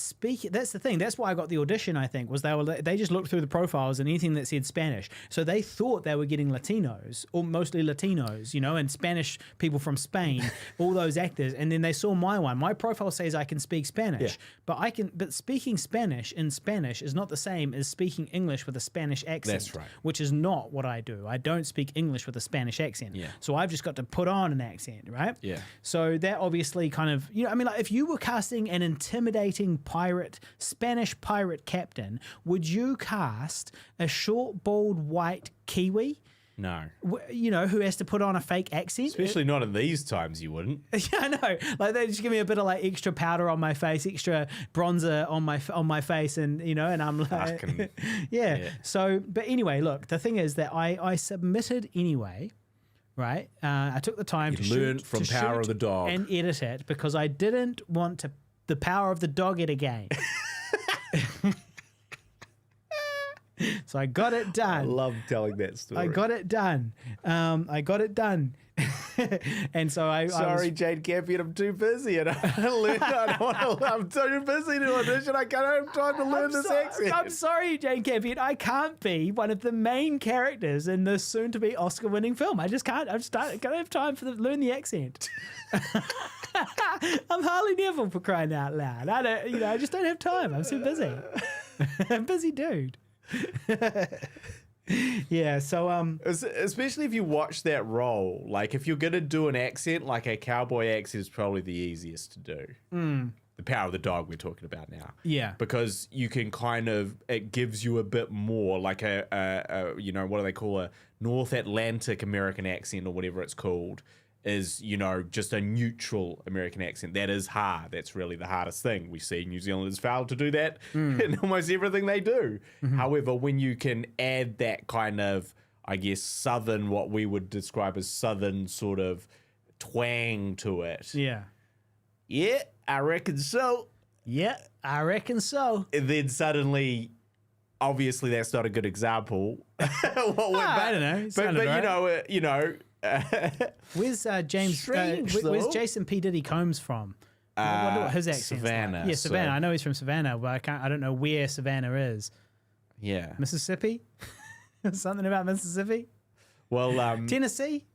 that's the thing. That's why I got the audition, I think, was they just looked through the profiles and anything that said Spanish. So they thought they were getting Latinos, or mostly Latinos, and Spanish people from Spain, all those actors. And then they saw my one. My profile says I can speak Spanish, but speaking Spanish in Spanish is not the same as speaking English with a Spanish accent. That's right. Which is not what I do. I don't speak English with a Spanish accent. Yeah. So I've just got to put on an accent, right? Yeah. So that obviously kind of, like if you were casting an intimidating Spanish pirate captain, would you cast a short, bald, white Kiwi? No. Who has to put on a fake accent? Especially not in these times, you wouldn't. Yeah, I know. Like they just give me a bit of like extra powder on my face, extra bronzer on my face, and and I'm like, yeah. So, but anyway, look, the thing is that I submitted anyway. Right, I took the time to learn shoot, from Power of the Dog and edit it because I didn't want the power of the dog it again. So I got it done. I love telling that story. I got it done. And so Sorry, Jane Campion, I'm too busy. And I'm too busy to audition. I can't have time to learn this accent. I'm sorry, Jane Campion. I can't be one of the main characters in this soon-to-be Oscar-winning film. I just can't. I don't have time to learn the accent. I'm Harley Neville, for crying out loud. I just don't have time. I'm too busy. I'm a busy dude. Yeah, so especially if you watch that role, like if you're gonna do an accent, like a cowboy accent is probably the easiest to do. The Power of the Dog we're talking about now. Yeah, because you can it gives you a bit more like a what do they call a North Atlantic American accent or whatever it's called. Is, just a neutral American accent. That is hard. That's really the hardest thing. We see New Zealanders fail to do that in almost everything they do. However, when you can add that kind of, I guess, southern, what we would describe as southern sort of twang to it. Yeah. Yeah, I reckon so. Yeah, I reckon so. And then suddenly, obviously that's not a good example. I don't know. But Where's James? Where's Jason P. Diddy Combs from? I wonder what his accent's Savannah. Like. Yeah, Savannah. I know he's from Savannah, but I don't know where Savannah is. Yeah, Mississippi. Something about Mississippi. Well, Tennessee.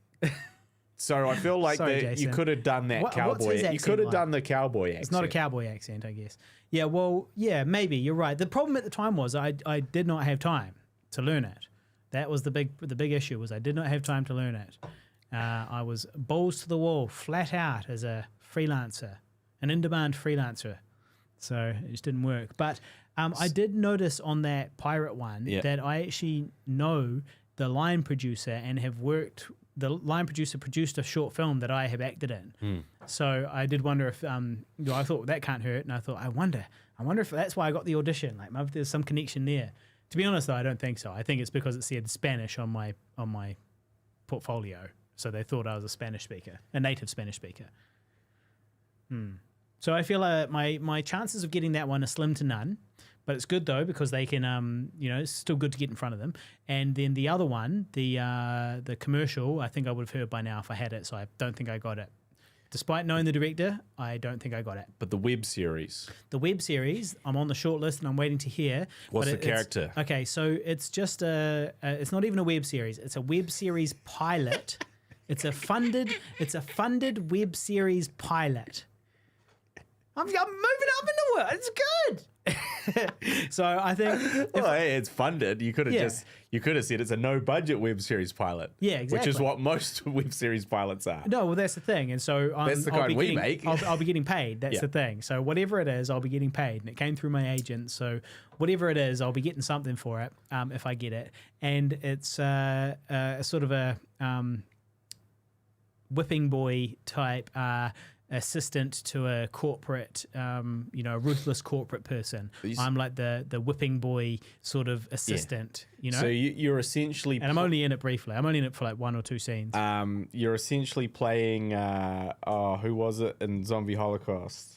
So I feel like you could have done that cowboy. You could have done the cowboy accent. It's not a cowboy accent, I guess. Yeah, well, yeah, maybe you're right. The problem at the time was I did not have time to learn it. That was the big issue, was I did not have time to learn it. I was balls to the wall, flat out as a freelancer, an in-demand freelancer. So it just didn't work. But I did notice on that pirate one that I actually know the line producer and have worked. The line producer produced a short film that I have acted in. So I did wonder if I thought that can't hurt, and I thought I wonder if that's why I got the audition. Like maybe there's some connection there. To be honest, though, I don't think so. I think it's because it said Spanish on my portfolio, so they thought I was a native Spanish speaker. So I feel my chances of getting that one are slim to none, but it's good though because they can, it's still good to get in front of them. And then the other one, the commercial, I think I would have heard by now if I had it. So I don't think I got it. Despite knowing the director, I don't think I got it. But the web series. The web series, I'm on the short list and I'm waiting to hear. What's the character? Okay, so it's just it's not even a web series. It's a web series pilot. It's a funded web series pilot. I'm moving up in the world. It's good. So I think hey, it's funded. You could have said it's a no budget web series pilot. Yeah, exactly. Which is what most web series pilots are. No, well that's the thing, and so that's the kind we make. I'll be getting paid. That's the thing. So whatever it is, I'll be getting paid, and it came through my agent. So whatever it is, I'll be getting something for it if I get it, and it's sort of a whipping boy type assistant to a corporate, ruthless corporate person. I'm like the whipping boy sort of assistant, So you're essentially... And I'm only in it briefly. I'm only in it for like 1 or 2 scenes. You're essentially playing, who was it in Zombie Holocaust?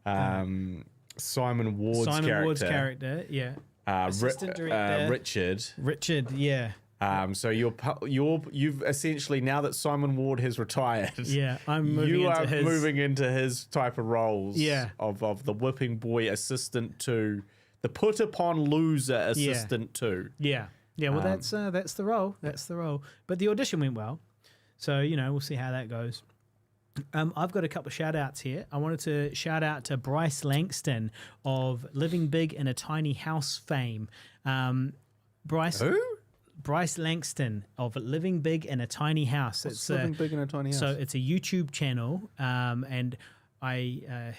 Simon Ward's character, yeah. Assistant director. Richard, yeah. So you've essentially, now that Simon Ward has retired, I'm moving into his type of roles, of the whipping boy assistant to the put upon loser assistant to. Well, that's the role. That's the role. But the audition went well, so we'll see how that goes. I've got a couple of shout outs here. I wanted to shout out to Bryce Langston of Living Big in a Tiny House fame. Who? Bryce Langston of Living Big in a Tiny House. What's Living Big in a Tiny House? So it's a YouTube channel, and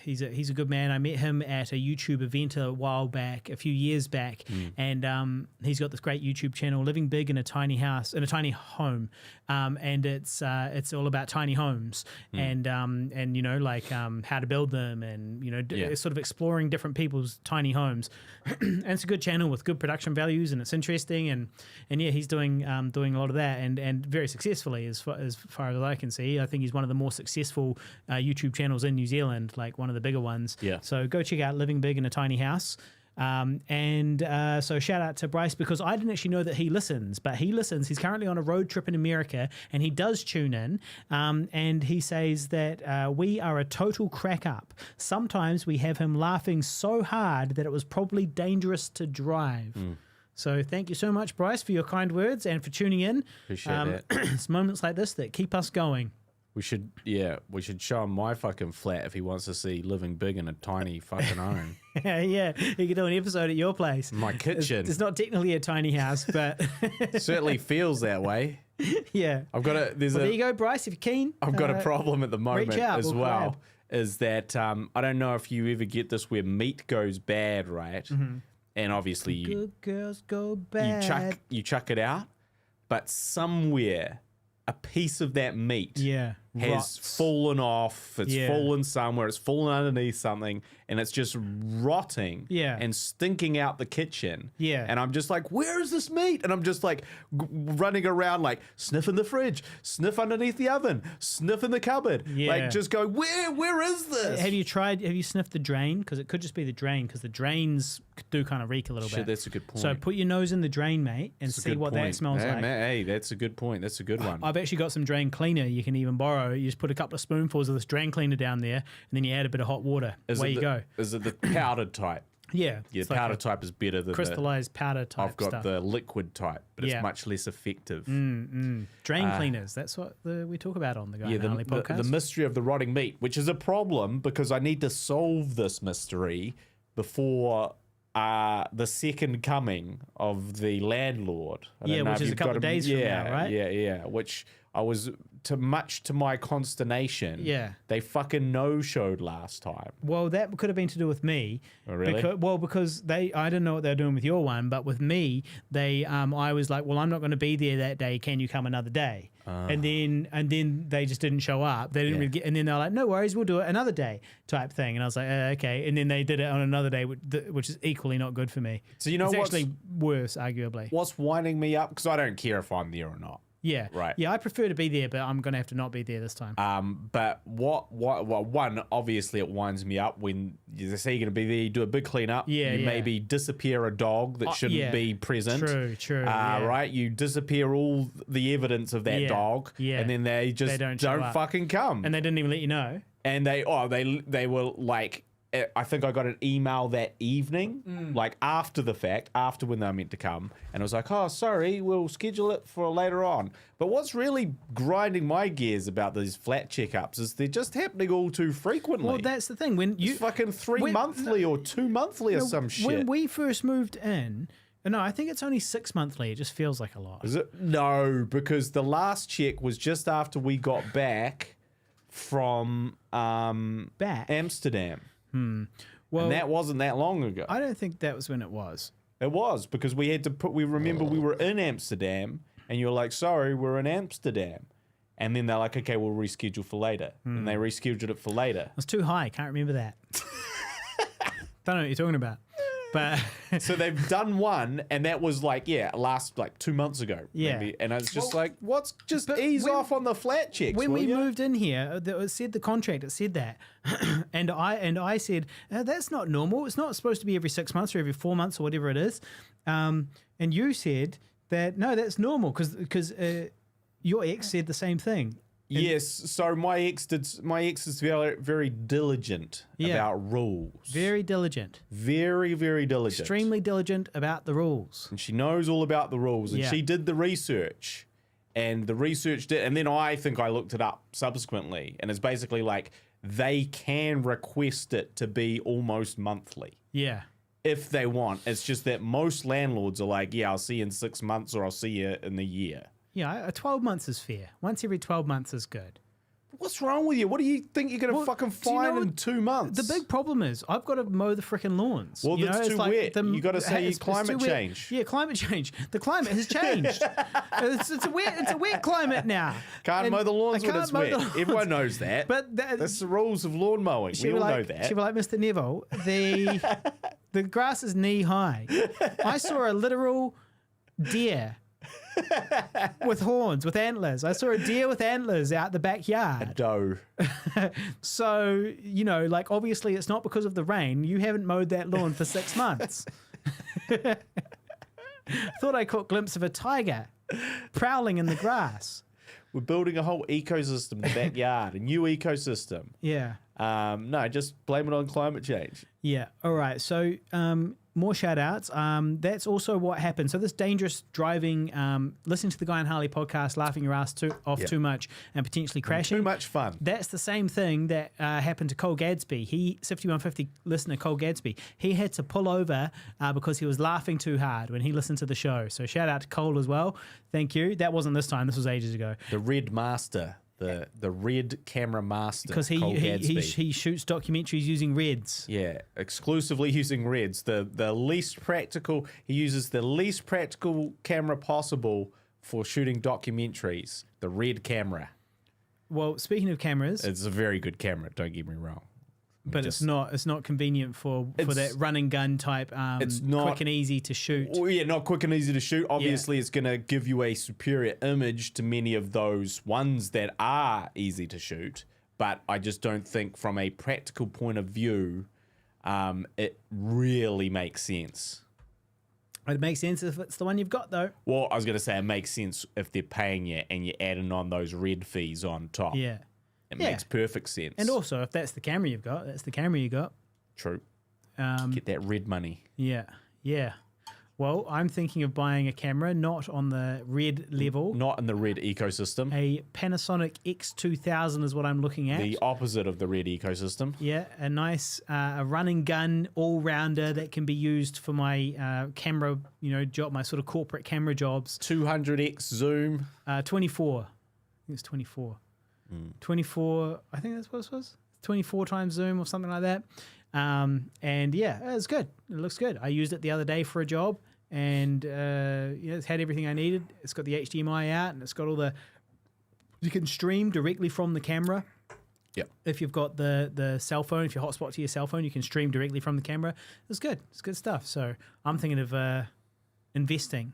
he's a good man. I met him at a YouTube event a few years back, and he's got this great YouTube channel, Living Big in a Tiny House, in a tiny home, and it's all about tiny homes and how to build them, and sort of exploring different people's tiny homes. And it's a good channel with good production values, and it's interesting, and he's doing a lot of that, and very successfully as far as I can see. I think he's one of the more successful YouTube channels in New Zealand, like one of the bigger ones. So go check out Living Big in a Tiny House. So shout out to Bryce, because I didn't actually know that he listens, but he listens. He's currently on a road trip in America, and he does tune in. And he says that we are a total crack up. Sometimes we have him laughing so hard that it was probably dangerous to drive. So thank you so much, Bryce, for your kind words and for tuning in. Appreciate that. It's moments like this that keep us going. We should show him my fucking flat if he wants to see Living Big in a Tiny fucking home. You could do an episode at your place. My kitchen. It's not technically a tiny house, but certainly feels that way. I've got there you go, Bryce. If you're keen, I've got a problem at the moment as well. Collab. Is that I don't know if you ever get this where meat goes bad, right? And obviously, good girls go bad. You chuck it out, but somewhere a piece of that meat has fallen off. It's fallen somewhere. It's fallen underneath something, and it's just rotting and stinking out the kitchen. And I'm just like, where is this meat? And I'm just like running around, like sniff in the fridge, sniff underneath the oven, sniff in the cupboard. Like just go, where is this? Have you sniffed the drain? Because it could just be the drain, because the drains do kind of reek a little bit. That's a good point. So put your nose in the drain, mate, and see what that smells like. Hey, that's a good point. That's a good one. I've actually got some drain cleaner you can even borrow. You just put a couple of spoonfuls of this drain cleaner down there, and then you add a bit of hot water. Away you go. Is it the powdered type? Yeah, powder type is better than crystallized powder type. I've got the liquid type, but it's much less effective. Drain cleaners. That's what we talk about on the Guy and Harley podcast. The mystery of the rotting meat, which is a problem because I need to solve this mystery before the second coming of the landlord. Which is a couple of days from now, right? Yeah. Which I was much to my consternation. They fucking no-showed last time. Well, that could have been to do with me. Oh, really? Because I didn't know what they were doing with your one, but with me, I was like, well, I'm not going to be there that day. Can you come another day? And then they just didn't show up. They didn't really get, and then they're like, no worries, we'll do it another day type thing. And I was like, okay. And then they did it on another day, which is equally not good for me. So it's actually worse, arguably. What's winding me up? Because I don't care if I'm there or not. Yeah. Right. Yeah, I prefer to be there, but I'm going to have to not be there this time. But one, obviously it winds me up when they say you're going to be there, you do a big cleanup. You maybe disappear a dog that shouldn't be present. True. Right? You disappear all the evidence of that dog. And then they just don't fucking come. And they didn't even let you know. And they were like, I think I got an email that evening, like after the fact, after when they were meant to come. And I was like, oh, sorry, we'll schedule it for later on. But what's really grinding my gears about these flat checkups is they're just happening all too frequently. Well, that's the thing. When you it's fucking 3 monthly or 2 monthly or some shit. When we first moved in, no, I think it's only 6 monthly. It just feels like a lot. Is it? No, because the last check was just after we got back from Amsterdam. Well, and that wasn't that long ago. I don't think that was when it was. It was because we remember we were in Amsterdam and you're like, sorry, we're in Amsterdam. And then they're like, okay, we'll reschedule for later. And they rescheduled it for later. It was too high. Can't remember that. Don't know what you're talking about. But So they've done one, and that was like, last like 2 months ago. Yeah. Maybe. And I was just Well, like, just but ease when- off on the flat checks. when will we ya? moved in here, it said the contract. It said that, and I said that's not normal. It's not supposed to be every 6 months or every 4 months or whatever it is. And you said that no, that's normal because your ex said the same thing. Yes, so my ex is very, very diligent about rules. Very diligent. Very, very diligent. Extremely diligent about the rules. And she knows all about the rules. And Yeah. she did the research. And the research did, and then I think I looked it up subsequently. And it's basically like they can request it to be almost monthly Yeah. if they want. It's just that most landlords are like, yeah, I'll see you in 6 months or I'll see you in the year. Yeah, 12 months is fair. Once every 12 months is good. What's wrong with you? What do you think you're going to fucking do you know find in what- 2 months? The big problem is I've got to mow the frickin' lawns. Well, you that's know, too it's like wet. You gotta say it's climate too wet. change. Yeah, climate change. The climate has changed. it's a wet climate now. Can't And mow the lawns I when can't it's mow wet. the lawns. Everyone knows that. But That's the rules of lawn mowing. she'd We be all know like, that. she'd be like, Mr. Neville, the grass is knee high. I saw a literal deer with horns, with antlers. I saw a deer with antlers out the backyard. Doe. So, you know, like obviously it's not because of the rain. You haven't mowed that lawn for 6 months. Thought I caught a glimpse of a tiger prowling in the grass. We're building a whole ecosystem in the backyard, a new ecosystem. Yeah. No, just blame it on climate change. Yeah. All right. So more shout outs. That's also what happened. So this dangerous driving, listening to the Guy and Harley podcast, laughing your ass off too much and potentially crashing. Too much fun. That's the same thing that happened to Cole Gadsby. 5150 listener Cole Gadsby. He had to pull over because he was laughing too hard when he listened to the show. So shout out to Cole as well. Thank you. That wasn't this time. This was ages ago. The Red Master. The Red Camera Master. Because Cole he Gadsby. shoots documentaries using Reds. Yeah, exclusively using Reds. The least practical. He uses the least practical camera possible for shooting documentaries. The Red camera. Well, speaking of cameras, It's a very good camera. Don't get me wrong. but it's not convenient for that run and gun type. It's not quick and easy to shoot. Well, yeah, not quick and easy to shoot. Obviously, it's going to give you a superior image to many of those ones that are easy to shoot. But I just don't think from a practical point of view, it really makes sense. It makes sense if it's the one you've got, though. Well, I was going to say it makes sense if they're paying you and you're adding on those red fees on top. Yeah. It makes perfect sense. And also, if that's the camera you've got, that's the camera you got. True. Get that red money. Yeah. Yeah. Well, I'm thinking of buying a camera, not on the Red level. Not in the red ecosystem. A Panasonic X2000 is what I'm looking at. The opposite of the red ecosystem. Yeah, a nice a running gun all-rounder that can be used for my camera, job, my sort of corporate camera jobs. 200x zoom. 24. I think it's 24. 24, I think that's what it was. 24 times zoom or something like that. And yeah, it's good. It looks good. I used it the other day for a job, and it's had everything I needed. It's got the HDMI out, and it's got all the. You can stream directly from the camera. Yep. If you've got the cell phone, if you hotspot to your cell phone, you can stream directly from the camera. It's good. It's good stuff. So I'm thinking of investing.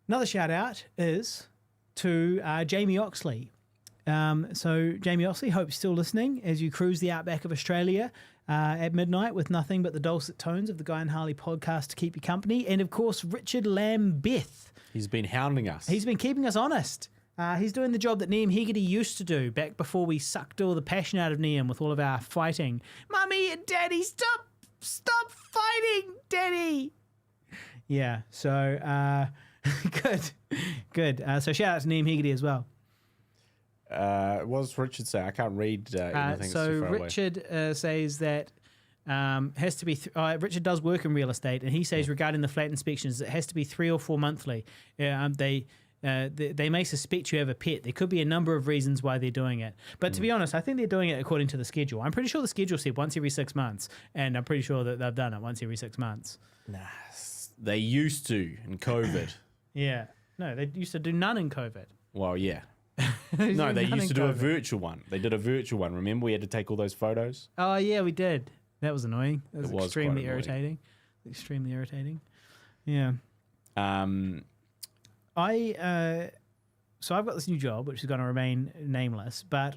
Another shout out is to Jamie Oxley. So Jamie Oxley, hope you're still listening as you cruise the outback of Australia at midnight with nothing but the dulcet tones of the Guy and Harley podcast to keep you company. And of course, Richard Lambeth. He's been hounding us. He's been keeping us honest. He's doing the job that Liam Hegarty used to do back before we sucked all the passion out of Liam with all of our fighting. Mummy and Daddy, stop fighting, Daddy. Yeah, so good. So shout out to Liam Hegarty as well. What does Richard say? I can't read anything. So too far away. Richard says that has to be. Richard does work in real estate, and he says regarding the flat inspections, it has to be 3 or 4 monthly. They may suspect you have a pet. There could be a number of reasons why they're doing it. But to be honest, I think they're doing it according to the schedule. I'm pretty sure the schedule said once every 6 months, and I'm pretty sure that they've done it once every 6 months. Nah, they used to in COVID. Yeah. No, they used to do none in COVID. Well, yeah. They No, do they none used in to do a COVID. virtual one. They did a virtual one. Remember, we had to take all those photos. Oh yeah, we did. That was annoying. That was It was extremely quite annoying. irritating. Extremely irritating. Yeah. So I've got this new job, which is going to remain nameless, but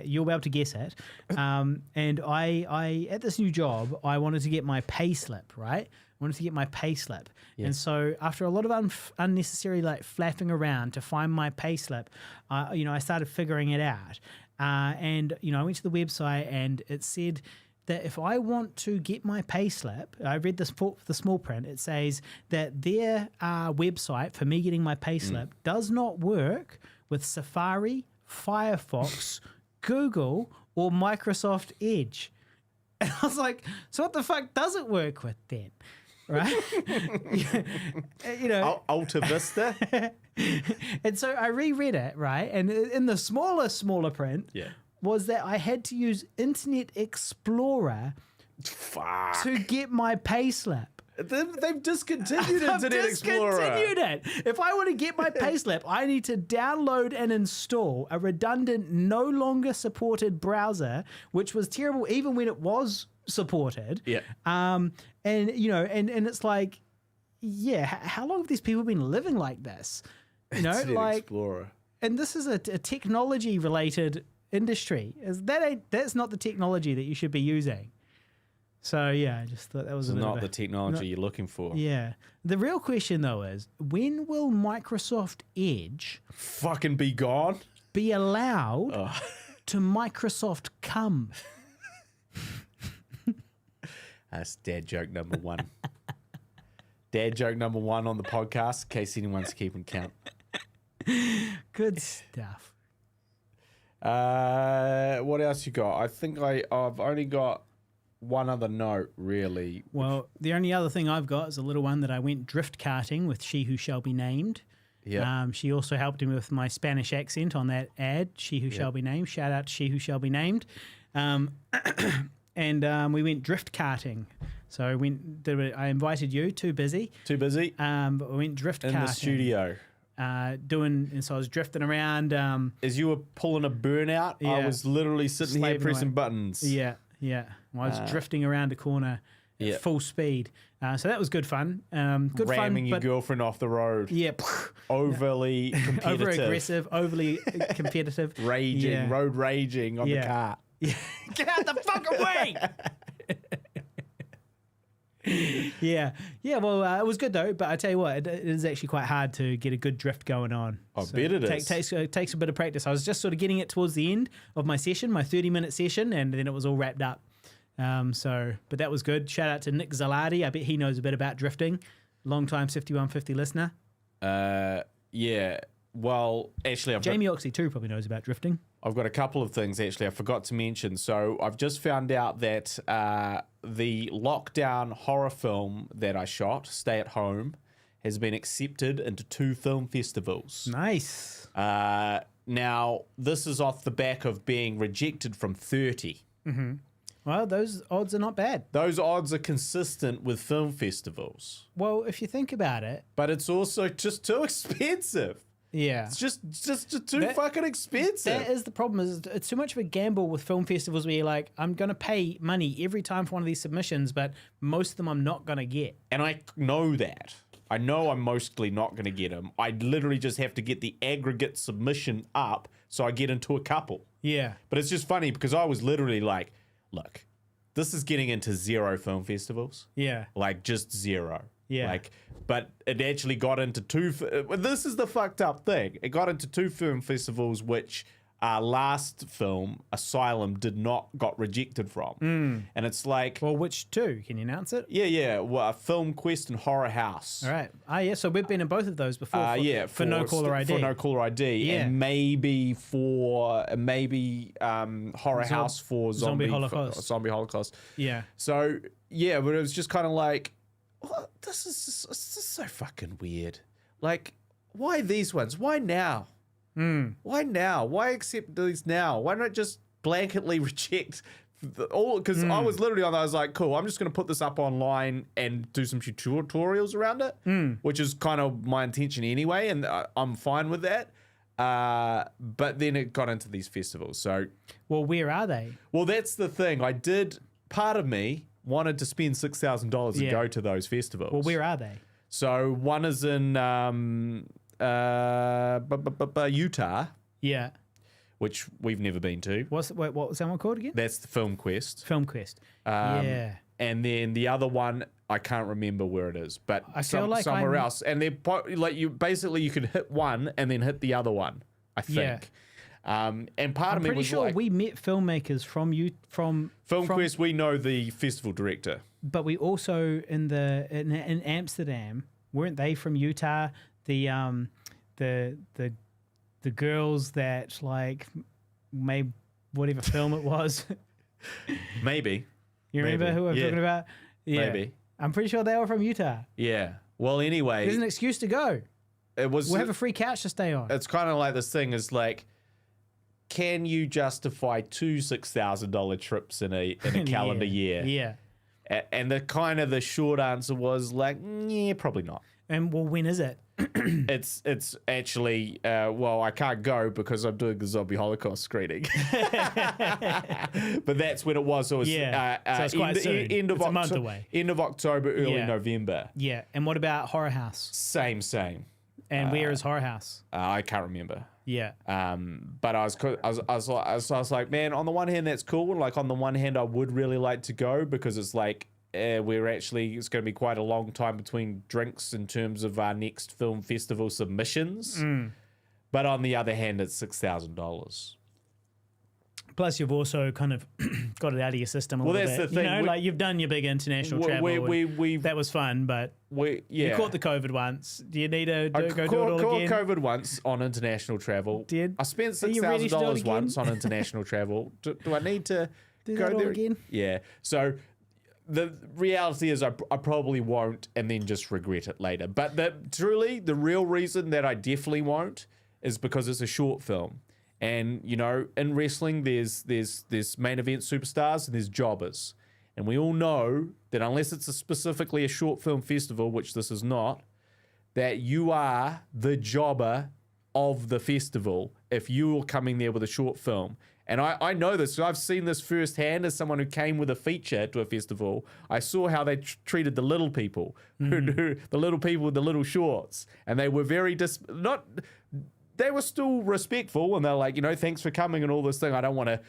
you'll be able to guess it. And I at this new job, I wanted to get my pay slip, right? I wanted to get my pay slip. Yeah. And so after a lot of unnecessary like flapping around to find my pay slip, I started figuring it out. And I went to the website and it said that if I want to get my pay slip, I read the small print, it says that their website for me getting my pay slip does not work with Safari, Firefox, Google, or Microsoft Edge. And I was like, so what the fuck does it work with then? Right? Alta Vista. And so I reread it, right? And in the smaller print, Yeah. was that I had to use Internet Explorer Fuck. to get my pay slip. They've discontinued I've Internet Explorer. discontinued it. If I want to get my pay slip, I need to download and install a redundant, no longer supported browser, which was terrible even when it was supported. Yeah. And it's like, yeah, how long have these people been living like this? Internet Explorer. And this is a technology related industry. That's not the technology that you should be using. So yeah, I just thought that was Not the technology you're looking for. Yeah. The real question though is, when will Microsoft Edge Fucking be gone. be allowed to Microsoft come? That's dad joke number one. Dad joke number one on the podcast, in case anyone's keeping count. Good stuff. What else you got? I think I've only got one other note, really. Well, the only other thing I've got is a little one that I went drift karting with She Who Shall Be Named. Yeah. She also helped me with my Spanish accent on that ad, She Who Shall Be Named. Shout out to She Who Shall Be Named. And we went drift karting. So I invited you, too busy. Too busy? But we went drift In karting. the studio. And so I was drifting around. As you were pulling a burnout, I Yeah. was literally sitting here Slaving pressing away. buttons. Yeah. Well, I was drifting around a corner Yeah. at full speed. So that was good fun. Good Ramming fun, your but girlfriend off the road. yeah, Overly competitive. over aggressive, overly competitive. Raging, Yeah. road raging on the Yeah. car. Get out the fuck away! Yeah. Well, it was good though. But I tell you what, it is actually quite hard to get a good drift going on. I bet it is. Takes a bit of practice. I was just sort of getting it towards the end of my session, my 30-minute session, and then it was all wrapped up. But that was good. Shout out to Nick Zaladi. I bet he knows a bit about drifting. Long-time 5150 listener. Yeah. Well, actually, Jamie Oxley too probably knows about drifting. I've got a couple of things, actually, I forgot to mention. So I've just found out that the lockdown horror film that I shot, Stay at Home, has been accepted into 2 film festivals. Nice. Now, this is off the back of being rejected from 30. Well, those odds are not bad. Those odds are consistent with film festivals. Well, if you think about it, But it's also just too expensive. yeah. It's just too That- fucking expensive. That is the problem. Is it's too much of a gamble with film festivals where you're like, I'm going to pay money every time for one of these submissions, but most of them I'm not going to get. And I know that. I know I'm mostly not going to get them. I literally just have to get the aggregate submission up so I get into a couple. Yeah. But it's just funny because I was literally like, look, this is getting into 0 film festivals. Yeah. Like just 0. Yeah. Like, but it actually got into 2. This is the fucked up thing. It got into 2 film festivals, which our last film, Asylum, got rejected from. And it's like, Well, which two? Can you announce it? yeah. Well, Film Quest and Horror House. All right. Yeah. So we've been in both of those before. For no caller ID. For no caller ID, Yeah. and maybe Horror House for Zombie Holocaust. Zombie Holocaust. Yeah. So yeah, but it was just kind of like, what? This is so fucking weird. Like, why these ones? Why now? Why now? Why accept these now? Why not just blanketly reject because I was literally on. I was like, cool. I'm just going to put this up online and do some tutorials around it, which is kind of my intention anyway, and I'm fine with that. But then it got into these festivals. So, well, where are they? well, that's the thing. Part of me wanted to spend $6,000 and go to those festivals. Well, where are they? So one is in Utah, Yeah. which we've never been to. What was that one called again? That's the Film Quest. Film Quest. Yeah. And then the other one, I can't remember where it is, but I feel like somewhere else. And they're like you could hit one and then hit the other one, I think. And part of me pretty was sure like, we met filmmakers from Film Quest, we know the festival director. but we also in Amsterdam, weren't they from Utah? The girls that like made whatever film it was. Maybe. You remember who I'm talking about? Yeah. Maybe. I'm pretty sure they were from Utah. Yeah. Well, anyway, There's an excuse to go. We'll have a free couch to stay on. It's kind of like this thing is like, can you justify two $6,000 trips in a calendar year? Yeah. And the short answer was like, yeah, probably not. And well, when is it? It's actually I can't go because I'm doing the Zombie Holocaust screening. But that's when it was. So it was so it's quite soon. End of It's a month away. End of October, early Yeah. November. Yeah. And what about Horror House? Same. And where is Horror House? I can't remember. Yeah. But I was like, man, on the one hand, that's cool. Like on the one hand, I would really like to go because it's like it's going to be quite a long time between drinks in terms of our next film festival submissions. But on the other hand, it's $6,000. Plus, you've also kind of got it out of your system a little bit. That's the thing. You know, like you've done your big international travel. That was fun, but you caught the COVID once. Do you need to go do it all again? COVID once on international travel. Did? I spent Are you ready to do it $6,000 again? once on international travel. Do I need to Do go that all there again? Yeah. So the reality is I probably won't and then just regret it later. But the real reason that I definitely won't is because it's a short film. And, you know, in wrestling, there's main event superstars and there's jobbers. And we all know that unless it's specifically a short film festival, which this is not, that you are the jobber of the festival if you're coming there with a short film. And I know this. I've seen this firsthand as someone who came with a feature to a festival. I saw how they treated the little people, the little people with the little shorts. And they were very they were still respectful, and they're like, you know, thanks for coming and all this thing. I don't want to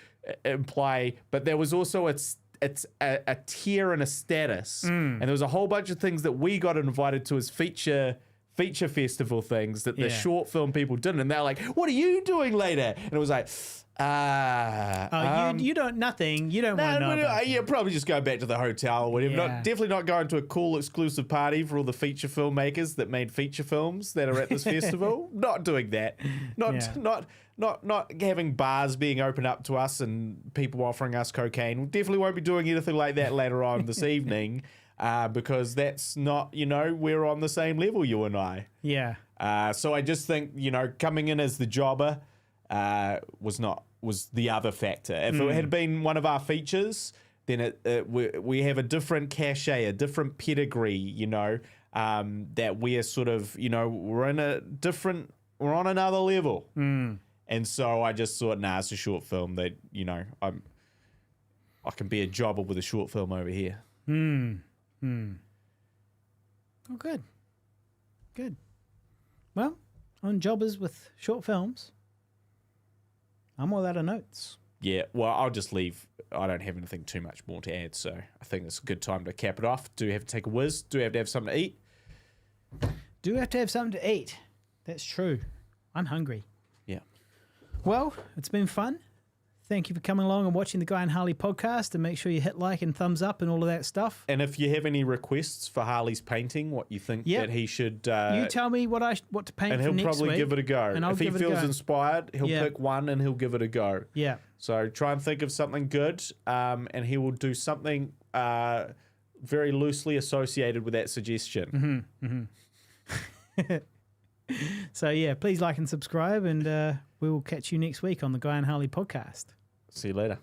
imply, but there was also it's a tier and a status, and there was a whole bunch of things that we got invited to as feature festival things that the short film people didn't, and they're like, what are you doing later? And it was like, you don't nothing. You don't want to know. Yeah, probably just go back to the hotel or whatever. Yeah. Definitely not going to a cool exclusive party for all the feature filmmakers that made feature films that are at this festival. Not doing that. Not having bars being opened up to us and people offering us cocaine. We definitely won't be doing anything like that later on this evening. Because that's not, you know, we're on the same level, you and I. Yeah. So I just think, you know, coming in as the jobber was the other factor. If it had been one of our features, then we have a different cachet, a different pedigree, you know, that we are sort of, you know, we're on another level. And so I just thought, it's a short film that, you know, I can be a jobber with a short film over here. Oh, good. Well, on jobbers with short films, I'm all out of notes. Yeah, well, I'll just leave. I don't have anything too much more to add, so I think it's a good time to cap it off. Do have to take a whiz? Do have to have something to eat? Do have to have something to eat. That's true. I'm hungry. Yeah. Well, it's been fun. Thank you for coming along and watching the Guy and Harley podcast, and make sure you hit like and thumbs up and all of that stuff. And if you have any requests for Harley's painting, what you think that he should... you tell me what to paint for next week. And he'll probably give it a go. And if he feels inspired, he'll pick one and he'll give it a go. Yeah. So try and think of something good, and he will do something very loosely associated with that suggestion. So, yeah, please like and subscribe, and we will catch you next week on the Guy and Harley podcast. See you later.